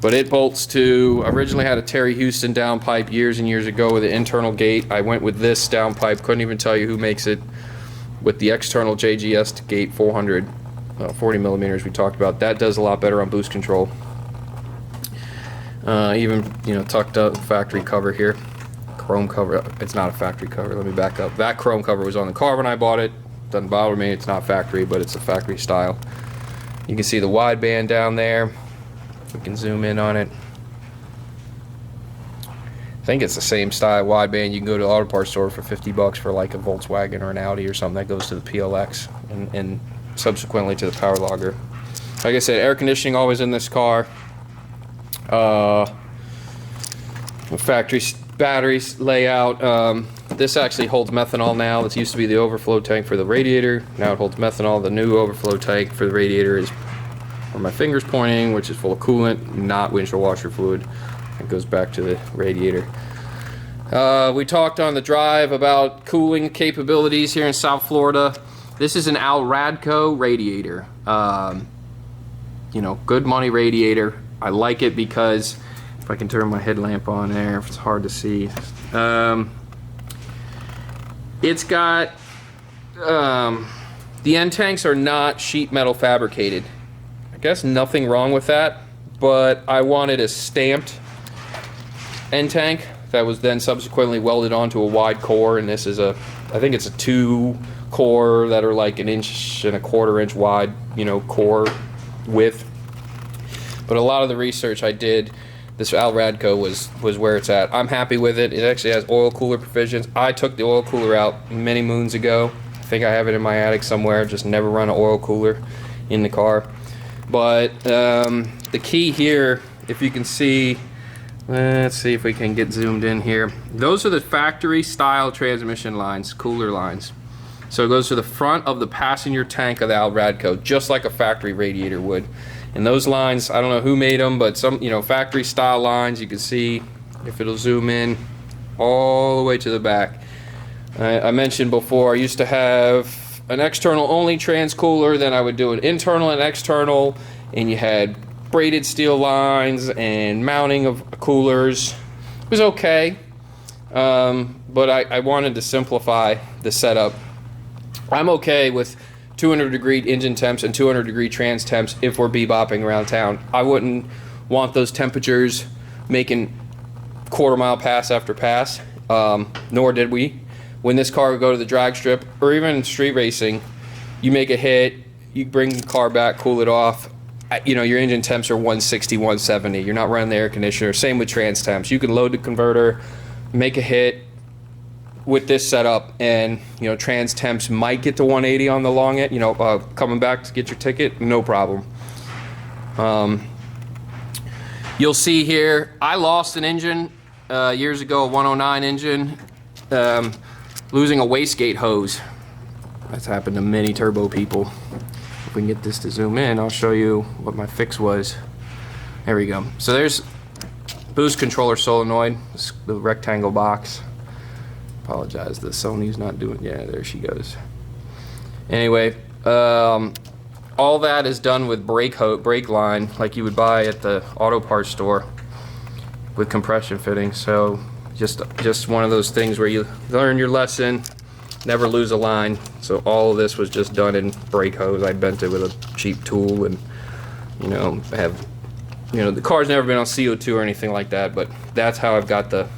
But it bolts to, originally had a Terry Houston downpipe years and years ago with an internal gate. I went with this downpipe, couldn't even tell you who makes it, with the external JGS gate 400, 40 millimeters we talked about. That does a lot better on boost control. Even, tucked up factory cover here. Chrome cover, it's not a factory cover, let me back up. That chrome cover was on the car when I bought it. Doesn't bother me, it's not factory, but it's a factory style. You can see the wideband down there. We can zoom in on it. I think it's the same style wideband. You can go to the auto parts store for 50 bucks for like a Volkswagen or an Audi or something that goes to the PLX and subsequently to the power logger. Like I said, air conditioning always in this car. Factory batteries layout. This actually holds methanol now. This used to be the overflow tank for the radiator. Now it holds methanol. The new overflow tank for the radiator is where my finger's pointing, which is full of coolant, not windshield washer fluid. It goes back to the radiator. We talked on the drive about cooling capabilities here in South Florida. This is an Al Radco radiator. Good money radiator. I like it because, if I can turn my headlamp on there, if it's hard to see. It's got The end tanks are not sheet metal fabricated. I guess nothing wrong with that, but I wanted a stamped end tank that was then subsequently welded onto a wide core, and this is I think it's a 2 core that are like 1.25 inch wide, you know, core width. But a lot of the research I did, this Al Radco was where it's at. I'm happy with it. It actually has oil cooler provisions. I took the oil cooler out many moons ago. I think I have it in my attic somewhere. Just never run an oil cooler in the car. But the key here, if you can see, let's see if we can get zoomed in here. Those are the factory style transmission lines, cooler lines. So it goes to the front of the passenger tank of the Al Radco, just like a factory radiator would. And those lines, I don't know who made them, but some, you know, factory style lines, you can see, if it'll zoom in, all the way to the back. I mentioned before, I used to have an external only trans cooler, then I would do an internal and external, and you had braided steel lines and mounting of coolers. It was okay, but I wanted to simplify the setup. I'm okay with 200 degree engine temps and 200 degree trans temps if we're bebopping around town. I wouldn't want those temperatures making quarter-mile pass after pass, nor did we. When this car would go to the drag strip, or even street racing, you make a hit, you bring the car back, cool it off, you know, your engine temps are 160, 170. You're not running the air conditioner. Same with trans temps. You can load the converter, make a hit with this setup, and, you know, trans temps might get to 180 on the long end, you know, coming back to get your ticket, no problem. You'll see here, I lost an engine years ago, a 109 engine, losing a wastegate hose. That's happened to many turbo people. If we can get this to zoom in, I'll show you what my fix was. There we go. So there's boost controller solenoid, the rectangle box. Apologize, the Sony's not doing, yeah, there she goes. Anyway, all that is done with brake line like you would buy at the auto parts store with compression fittings. So just one of those things where you learn your lesson, never lose a line. So all of this was just done in brake hose. I bent it with a cheap tool, and, you know, the car's never been on CO2 or anything like that, but that's how I've got the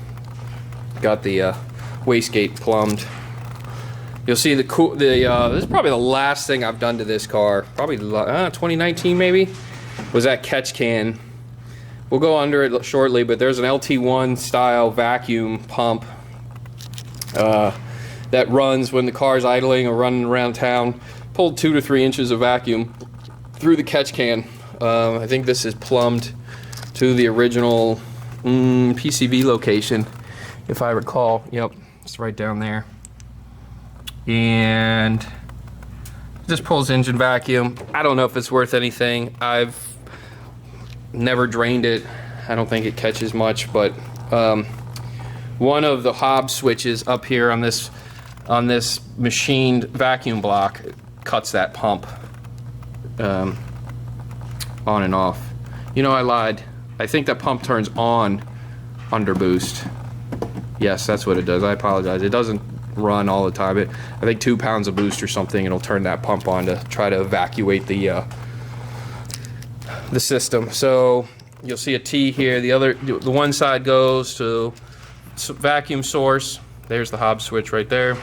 wastegate plumbed. You'll see this is probably the last thing I've done to this car, probably 2019 maybe, was that catch can. We'll go under it shortly, but there's an LT1 style vacuum pump that runs when the car's idling or running around town. Pulled 2 to 3 inches of vacuum through the catch can. I think this is plumbed to the original PCV location, if I recall. Yep, it's right down there. And just pulls engine vacuum. I don't know if it's worth anything. I've never drained it. I don't think it catches much, but one of the Hobbs switches up here on this machined vacuum block cuts that pump on and off. You know, I lied. I think that pump turns on under boost. Yes, that's what it does. I apologize. It doesn't run all the time. I think 2 pounds of boost or something, it'll turn that pump on to try to evacuate the system. So you'll see a T here. The one side goes to vacuum source. There's the Hobbs switch right there,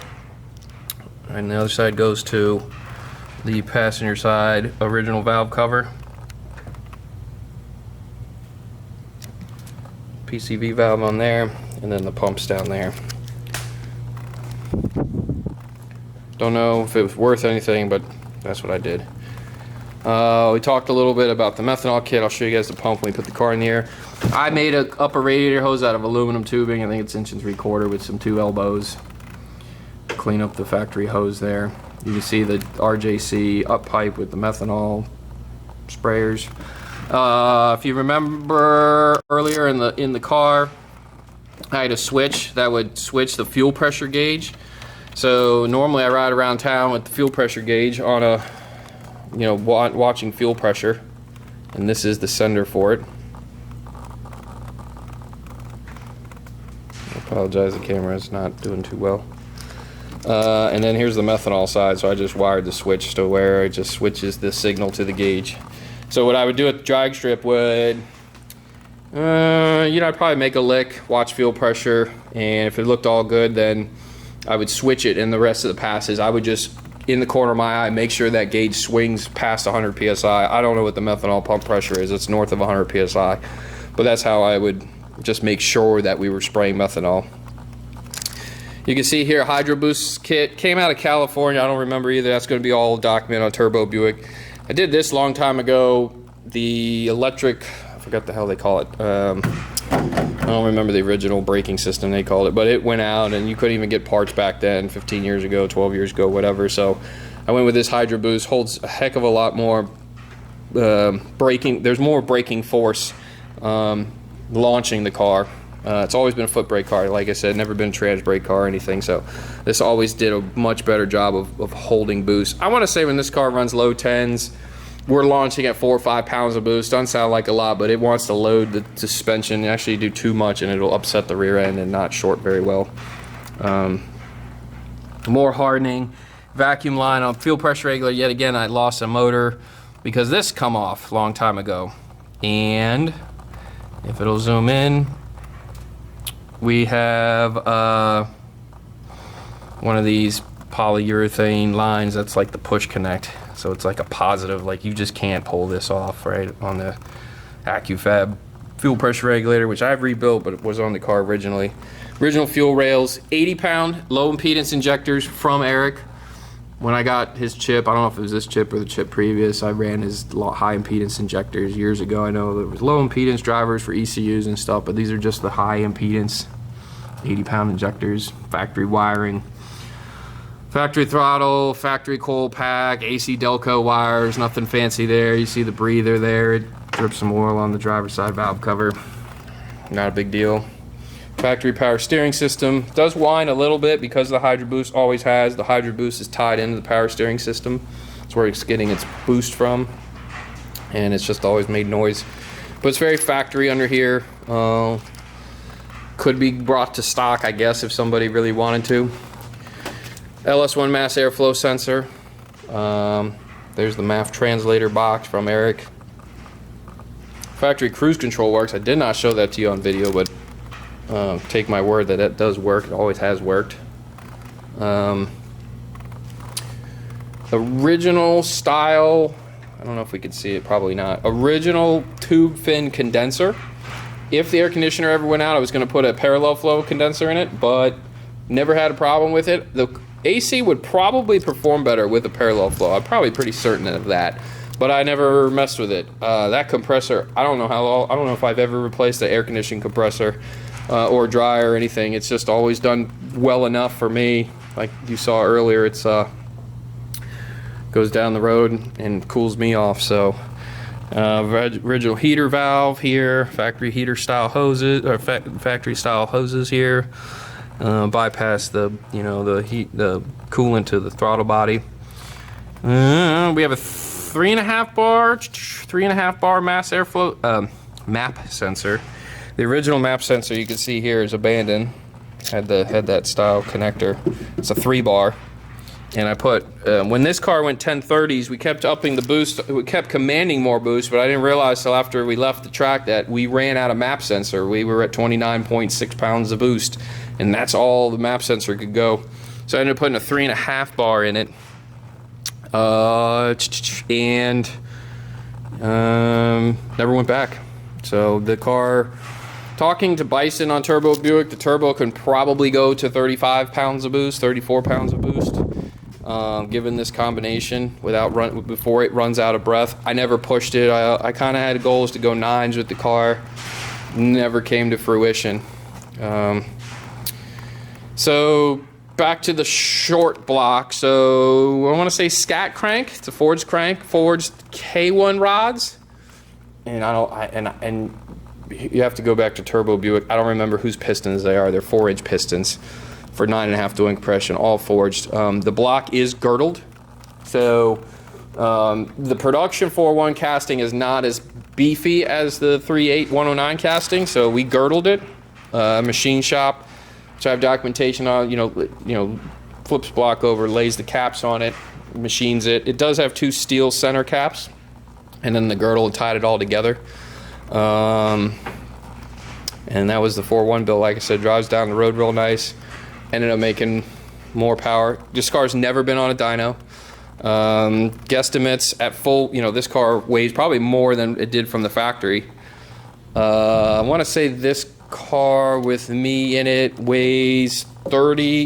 and the other side goes to the passenger side original valve cover. PCV valve on there, and then the pump's down there. Don't know if it was worth anything, but that's what I did. We talked a little bit about the methanol kit. I'll show you guys the pump when we put the car in the air. I made an upper radiator hose out of aluminum tubing. I think it's 1 3/4 with some 2 elbows. Clean up the factory hose there. You can see the RJC up pipe with the methanol sprayers. If you remember earlier in the car, I had a switch that would switch the fuel pressure gauge. So normally I ride around town with the fuel pressure gauge on a, you know, watching fuel pressure, and this is the sender for it. I apologize, the camera is not doing too well. And then here's the methanol side, so I just wired the switch to where it just switches the signal to the gauge. So what I would do at the drag strip would, I'd probably make a lick, watch fuel pressure, and if it looked all good, then I would switch it, and the rest of the passes, I would just, in the corner of my eye, make sure that gauge swings past 100 PSI. I don't know what the methanol pump pressure is. It's north of 100 PSI, but that's how I would just make sure that we were spraying methanol. You can see here, Hydro Boost kit came out of California. I don't remember either. That's going to be all documented on Turbo Buick. I did this a long time ago. The electric, I forgot the hell they call it. I don't remember the original braking system they called it, but it went out and you couldn't even get parts back then, 15 years ago, 12 years ago, whatever. So I went with this Hydro Boost. Holds a heck of a lot more braking. There's more braking force launching the car. It's always been a foot brake car, like I said, never been a trans brake car or anything, so this always did a much better job of holding boost. I want to say when this car runs low 10s, we're launching at 4 or 5 pounds of boost. Doesn't sound like a lot, but it wants to load the suspension and actually do too much, and it'll upset the rear end and not short very well. More hardening, vacuum line on fuel pressure regulator. Yet again, I lost a motor because this come off a long time ago. And if it'll zoom in, we have one of these polyurethane lines that's like the push connect. So it's like a positive, like you just can't pull this off, right, on the AccuFab fuel pressure regulator, which I've rebuilt, but it was on the car originally. Original fuel rails, 80-pound low impedance injectors from Eric. When I got his chip, I don't know if it was this chip or the chip previous, I ran his high impedance injectors years ago. I know there was low impedance drivers for ECUs and stuff, but these are just the high impedance 80-pound injectors, factory wiring. Factory throttle, factory coil pack, AC Delco wires, nothing fancy there. You see the breather there. It drips some oil on the driver's side valve cover. Not a big deal. Factory power steering system. Does whine a little bit because the Hydro Boost always has. The Hydro Boost is tied into the power steering system. That's where it's getting its boost from. And it's just always made noise. But it's very factory under here. Could be brought to stock, I guess, if somebody really wanted to. LS1 mass airflow sensor. There's the MAF translator box from Eric. Factory cruise control works. I did not show that to you on video, but take my word that it does work. It always has worked. Original style, I don't know if we can see it, probably not. Original tube fin condenser. If the air conditioner ever went out, I was going to put a parallel flow condenser in it, but never had a problem with it. The AC would probably perform better with a parallel flow. I'm probably pretty certain of that, but I never messed with it. That compressor, I don't know if I've ever replaced the air conditioning compressor or dryer or anything. It's just always done well enough for me. Like you saw earlier, it's goes down the road and cools me off. So original heater valve here, factory heater style hoses, or factory style hoses here. Bypass the the coolant to the throttle body. We have a 3.5 bar mass airflow map sensor. The original map sensor you can see here is abandoned. Had that style connector. It's a 3 bar. And I put, when this car went 1030s, we kept upping the boost. We kept commanding more boost, but I didn't realize till after we left the track that we ran out of map sensor. We were at 29.6 pounds of boost, and that's all the map sensor could go. So I ended up putting a 3.5 bar in it. And never went back. So the car, talking to Bison on Turbo Buick, the turbo can probably go to 35 pounds of boost, 34 pounds of boost. Given this combination before it runs out of breath. I never pushed it. I kind of had goals to go 9s with the car. Never came to fruition. So back to the short block. So I want to say scat crank. It's a forged crank, forged K1 rods. And you have to go back to Turbo Buick. I don't remember whose pistons they are. They're 4-inch pistons. For 9.5 dual compression, all forged. The block is girdled, so the production 4.1 casting is not as beefy as the 3.8 109 casting. So we girdled it, machine shop, which I have documentation on. flips block over, lays the caps on it, machines it. It does have 2 steel center caps, and then the girdle tied it all together. And that was the 4.1 build. Like I said, drives down the road real nice. Ended up making more power. This car's never been on a dyno. Guesstimates at full, you know, this car weighs probably more than it did from the factory. I want to say this car with me in it weighs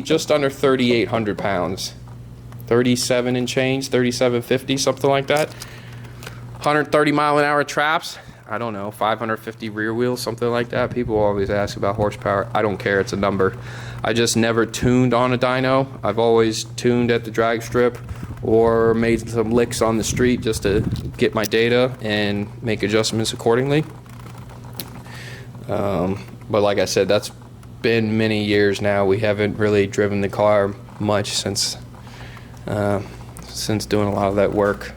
just under 3,800 pounds. 37 and change, 3750, something like that. 130 mile an hour traps. I don't know, 550 rear wheels, something like that. People always ask about horsepower. I don't care, it's a number. I just never tuned on a dyno. I've always tuned at the drag strip or made some licks on the street just to get my data and make adjustments accordingly. But like I said, that's been many years now. We haven't really driven the car much since doing a lot of that work.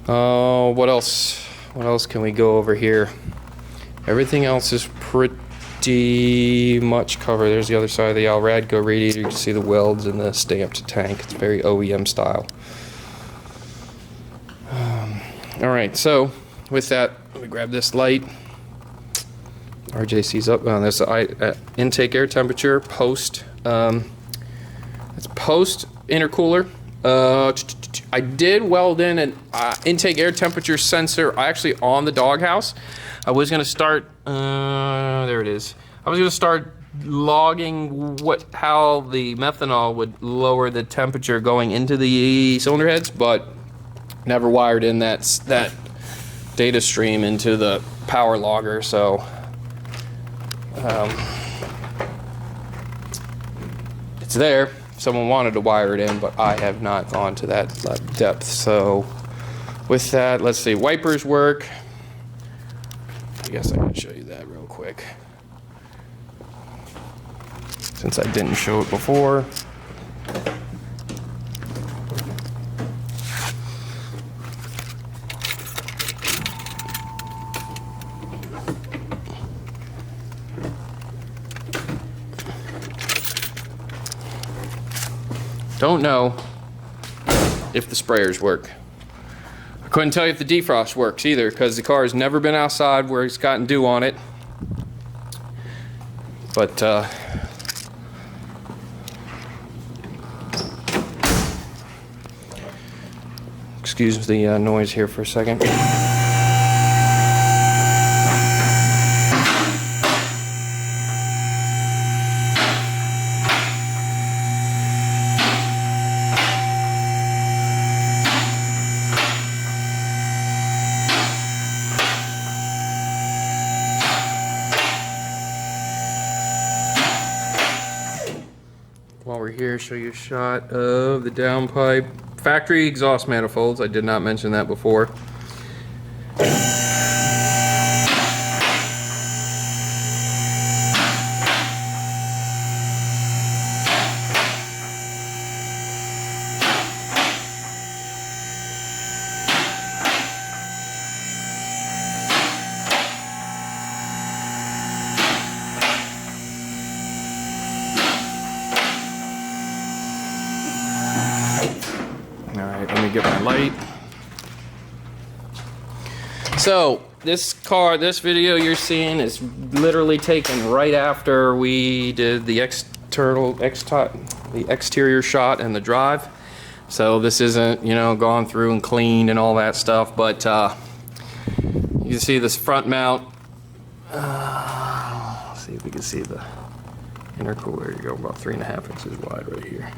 What else? What else can we go over here? Everything else is pretty much covered. There's the other side of the Alradco radiator. You can see the welds and the stamped tank. It's very OEM style. All right, so with that, let me grab this light. RJC's up. There's the intake air temperature post. It's post intercooler. I did weld in an intake air temperature sensor actually on the doghouse. I was going to start, there it is. I was going to start logging how the methanol would lower the temperature going into the cylinder heads, but never wired in that data stream into the power logger, so it's there. Someone wanted to wire it in, but I have not gone to that depth. So with that, let's see, wipers work. I guess I can show you that real quick, since I didn't show it before. Don't know if the sprayers work. I couldn't tell you if the defrost works either, because the car has never been outside where it's gotten dew on it. But excuse the noise here for a second. While we're here, show you a shot of the downpipe. Factory exhaust manifolds, I did not mention that before. Alright, let me get my light. So, this video you're seeing is literally taken right after we did the exterior shot and the drive. So this isn't, you know, gone through and cleaned and all that stuff, but you can see this front mount. Let's see if we can see the intercooler. There you go, about 3.5 inches wide right here.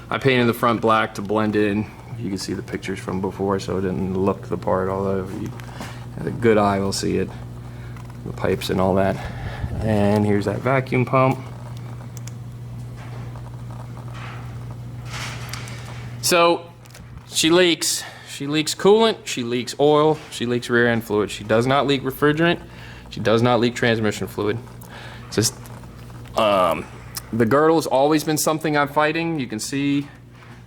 I painted the front black to blend in. You can see the pictures from before, so it didn't look the part, although if you have a good eye will see it, the pipes and all that. And here's that vacuum pump. So she leaks coolant, she leaks oil, she leaks rear end fluid. She does not leak refrigerant, she does not leak transmission fluid. It's just the girdle's always been something I'm fighting. You can see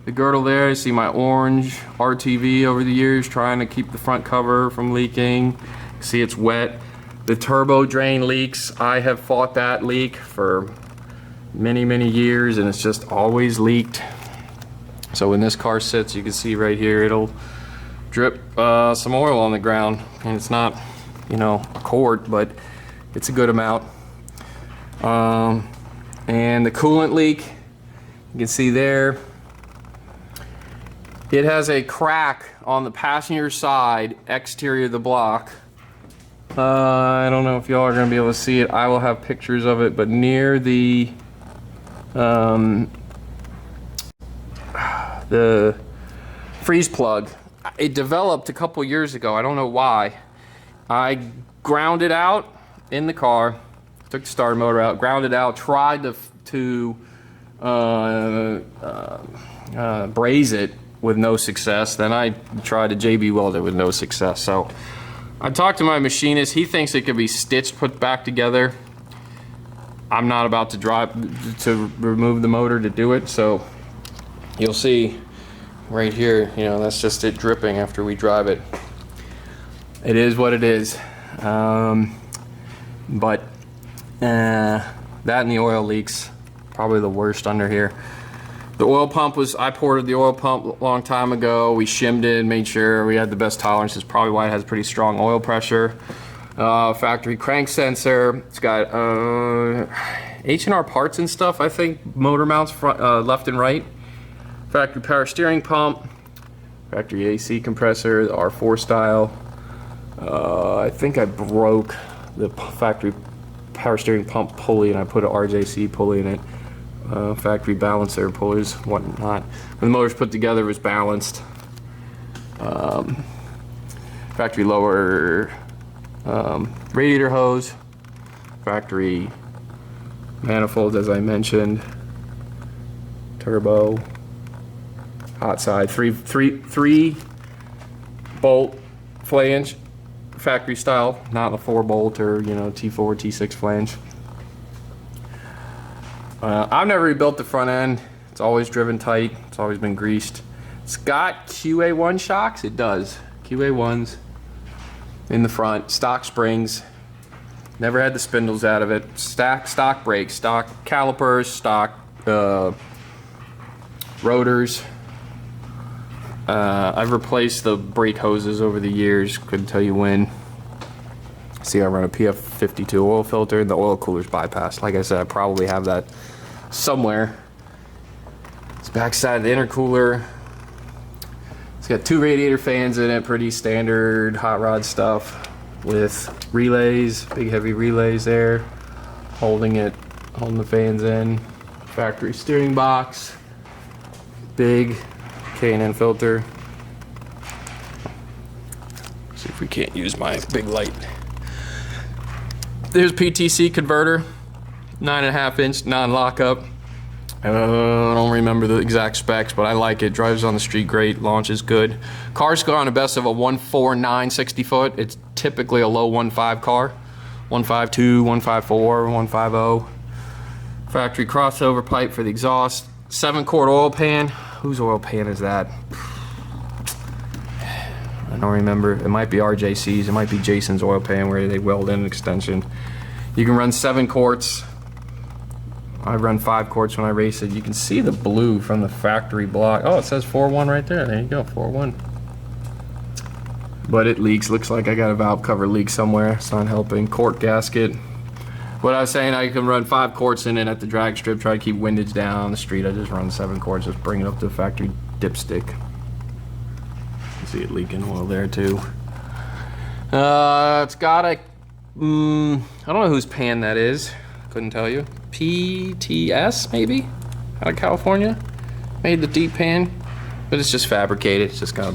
the girdle there. You see my orange RTV over the years trying to keep the front cover from leaking. See, it's wet. The turbo drain leaks. I have fought that leak for many years, and it's just always leaked. So when this car sits, you can see right here, it'll drip some oil on the ground, and it's not, you know, a quart, but it's a good amount. And the coolant leak, you can see there, it has a crack on the passenger side exterior of the block. I don't know if y'all are going to be able to see it. I will have pictures of it, but near the freeze plug, it developed a couple years ago. I don't know why. I ground it out in the car, took the starter motor out, ground it out, tried to braze it with no success. Then I tried to JB weld it with no success. So I talked to my machinist. He thinks it could be stitched, put back together. I'm not about to remove the motor to do it, so you'll see right here, you know, that's just it dripping after we drive it. It is what it is. But that and the oil leaks, probably the worst under here. The oil pump was, I ported the oil pump a long time ago. We shimmed it, made sure we had the best tolerances, probably why it has pretty strong oil pressure. Factory crank sensor. It's got H&R parts and stuff, I think, motor mounts front, left and right. Factory power steering pump. Factory AC compressor, the R4 style. I think I broke the factory power steering pump pulley and I put an RJC pulley in it. Factory balancer pullers, whatnot. When the motor's put together, it was balanced. Factory lower radiator hose. Factory manifolds, as I mentioned. Turbo. Hot side. Three bolt flange. Factory style, not a 4-bolt or, you know, T4, T6 flange. I've never rebuilt the front end. It's always driven tight. It's always been greased. It's got QA1 shocks. It does. QA1s in the front. Stock springs. Never had the spindles out of it. Stock brakes. Stock calipers. Stock rotors. I've replaced the brake hoses over the years. Couldn't tell you when. See, I run a PF52 oil filter and the oil cooler's bypassed. Like I said, I probably have that somewhere. It's backside of the intercooler. It's got 2 radiator fans in it, pretty standard hot rod stuff with relays, big heavy relays there, holding the fans in. Factory steering box, big K&N filter. See if we can't use my big light. There's PTC converter, 9.5 inch non-lockup. I don't remember the exact specs, but I like it. Drives on the street great, launches good. Car's gone a best of a 149 60 foot. It's typically a low 1.5 car. 152, 154, 150. Factory crossover pipe for the exhaust. 7-quart oil pan. Whose oil pan is that? I don't remember. It might be RJC's. It might be Jason's oil pan where they weld in an extension. You can run 7 quarts. I run 5 quarts when I race it. You can see the blue from the factory block. Oh, it says 4.1 right there. There you go, 4.1. But it leaks. Looks like I got a valve cover leak somewhere. It's not helping. Quart gasket. What I was saying, I can run 5 quarts in it at the drag strip, try to keep windage down on the street. I just run 7 quarts, just bring it up to the factory dipstick. You see it leaking oil there too. It's got a, I don't know whose pan that is. Couldn't tell you. PTS maybe? Out of California. Made the deep pan, but it's just fabricated. It's just got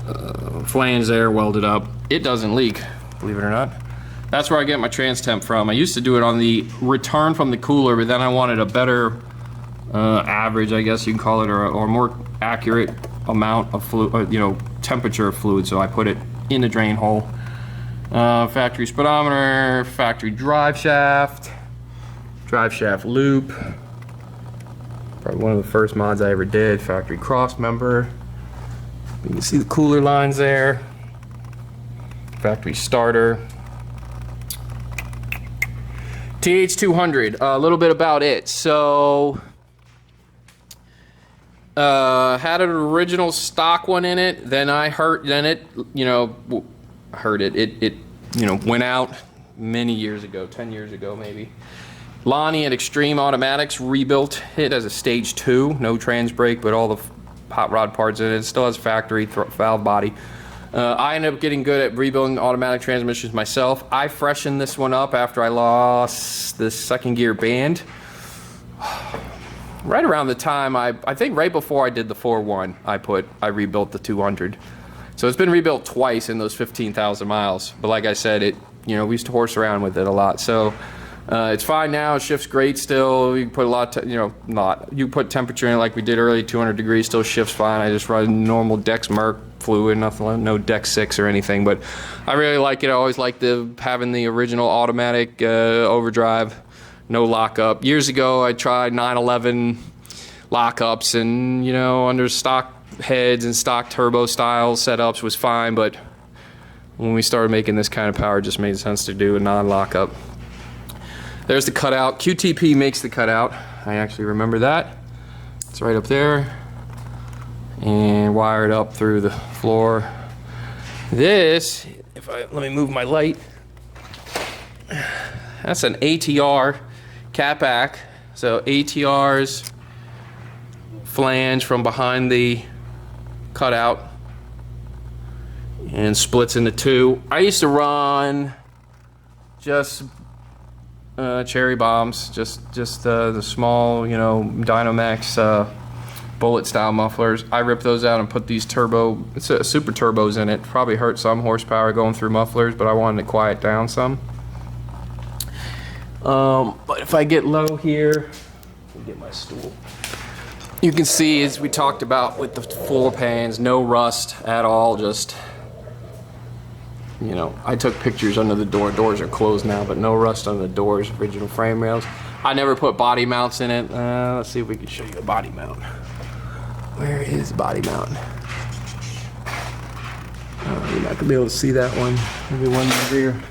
a flange there, welded up. It doesn't leak, believe it or not. That's where I get my trans temp from. I used to do it on the return from the cooler, but then I wanted a better average, I guess you can call it, or more accurate amount of fluid, you know, temperature of fluid. So I put it in the drain hole. Factory speedometer, factory drive shaft loop. Probably one of the first mods I ever did. Factory cross member. You can see the cooler lines there. Factory starter. TH200, a little bit about it. So, had an original stock one in it. Then I heard, it went out many years ago, 10 years ago maybe. Lonnie at Extreme Automatics rebuilt it as a stage 2, no trans brake, but all the hot rod parts in it. It still has factory valve body. I ended up getting good at rebuilding automatic transmissions myself. I freshened this one up after I lost the second gear band. Right around the time, I think right before I did the 4.1, I rebuilt the 200. So it's been rebuilt twice in those 15,000 miles. But like I said, we used to horse around with it a lot. So it's fine now. It shifts great still. You can put a lot, you put temperature in it like we did early, 200 degrees, still shifts fine. I just run normal Dex Merc fluid, nothing, no Dex 6 or anything. But I really like it. I always liked having the original automatic overdrive, no lockup. Years ago, I tried 911 lockups, and under stock heads and stock turbo style setups was fine. But when we started making this kind of power, it just made sense to do a non-lockup. There's the cutout. QTP makes the cutout. I actually remember that. It's right up there. And wired up through the floor. This, let me move my light. That's an ATR catback. So ATR's flange from behind the cutout and splits into 2. I used to run just cherry bombs, just the small, Dynamax bullet style mufflers. I ripped those out and put these super turbos in it. Probably hurt some horsepower going through mufflers, but I wanted to quiet down some. But if I get low here, let me get my stool. You can see, as we talked about with the floor pans, no rust at all. Just, I took pictures under the door. Doors are closed now, but no rust on the doors, original frame rails. I never put body mounts in it. Let's see if we can show you a body mount. Where is the body mount? You're not gonna be able to see that one. Maybe one in the rear.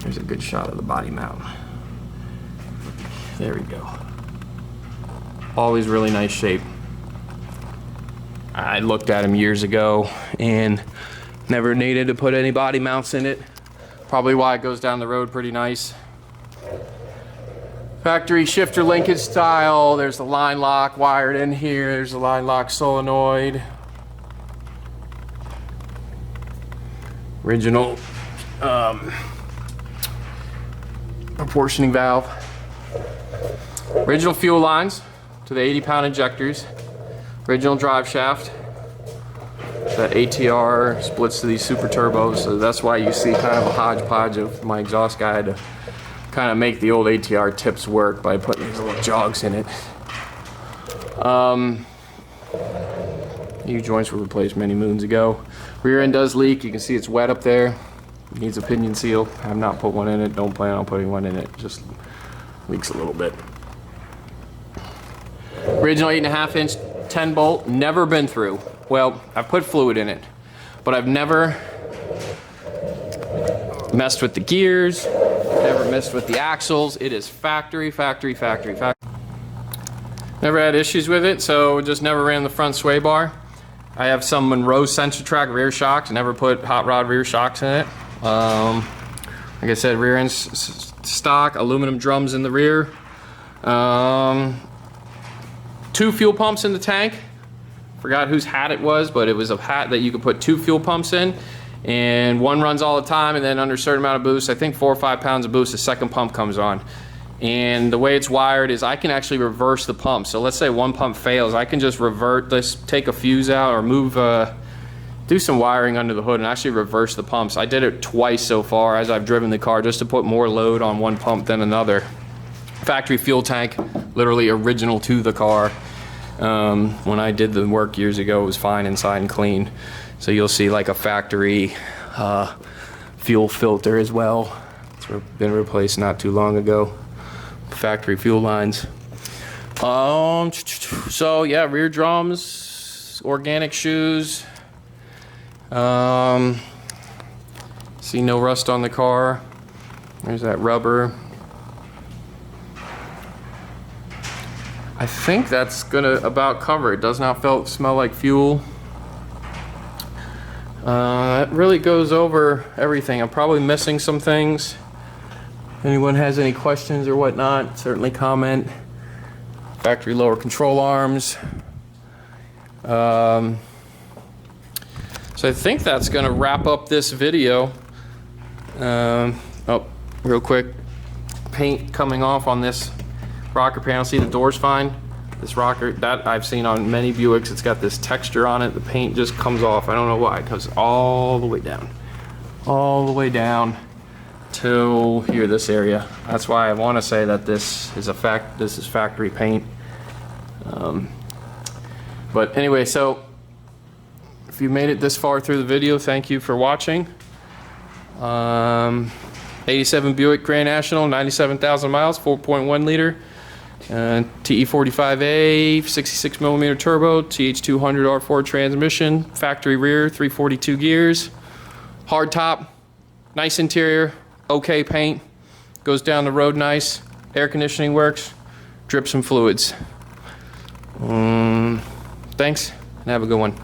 There's a good shot of the body mount. There we go. Always really nice shape. I looked at them years ago and never needed to put any body mounts in it. Probably why it goes down the road pretty nice. Factory shifter linkage style. There's the line lock wired in here. There's the line lock solenoid. Original proportioning valve. Original fuel lines to the 80-pound injectors. Original drive shaft. That ATR splits to these super turbos, so that's why you see kind of a hodgepodge of my exhaust guide to kind of make the old ATR tips work by putting these little jogs in it. New joints were replaced many moons ago. Rear end does leak. You can see it's wet up there. Needs a pinion seal. I have not put one in it. Don't plan on putting one in it. Just leaks a little bit. Original 8.5-inch 10-bolt. Never been through. Well, I've put fluid in it, but I've never messed with the gears, never messed with the axles. It is factory. Never had issues with it, so just never ran the front sway bar. I have some Monroe Centratrack rear shocks. Never put hot rod rear shocks in it. Like I said, rear end stock, aluminum drums in the rear. 2 fuel pumps in the tank. Forgot whose hat it was, but it was a hat that you could put 2 fuel pumps in, and one runs all the time, and then under a certain amount of boost, I think 4 or 5 pounds of boost, the second pump comes on. And the way it's wired is I can actually reverse the pump. So let's say one pump fails, I can just revert this, take a fuse out, or move, do some wiring under the hood and actually reverse the pumps. I did it twice so far as I've driven the car, just to put more load on one pump than another. Factory fuel tank, literally original to the car. When I did the work years ago, it was fine inside and clean. So you'll see like a factory fuel filter as well. It's been replaced not too long ago. Factory fuel lines. So yeah, rear drums, organic shoes. See no rust on the car. There's that rubber. I think that's gonna about cover it. Does not smell like fuel. It really goes over everything. I'm probably missing some things. If anyone has any questions or whatnot, certainly comment. Factory lower control arms. So I think that's gonna wrap up this video. Oh, real quick, paint coming off on this rocker panel. See, the door's fine. This rocker, that I've seen on many Buicks, it's got this texture on it. The paint just comes off. I don't know why. It comes all the way down. All the way down to here, this area. That's why I want to say that this is factory paint. But anyway, so if you made it this far through the video, thank you for watching. 87 Buick Grand National, 97,000 miles, 4.1 liter. TE45A, 66 millimeter turbo, TH200 R4 transmission, factory rear, 342 gears, hard top, nice interior, okay paint, goes down the road nice, air conditioning works, drip some fluids. Thanks, and have a good one.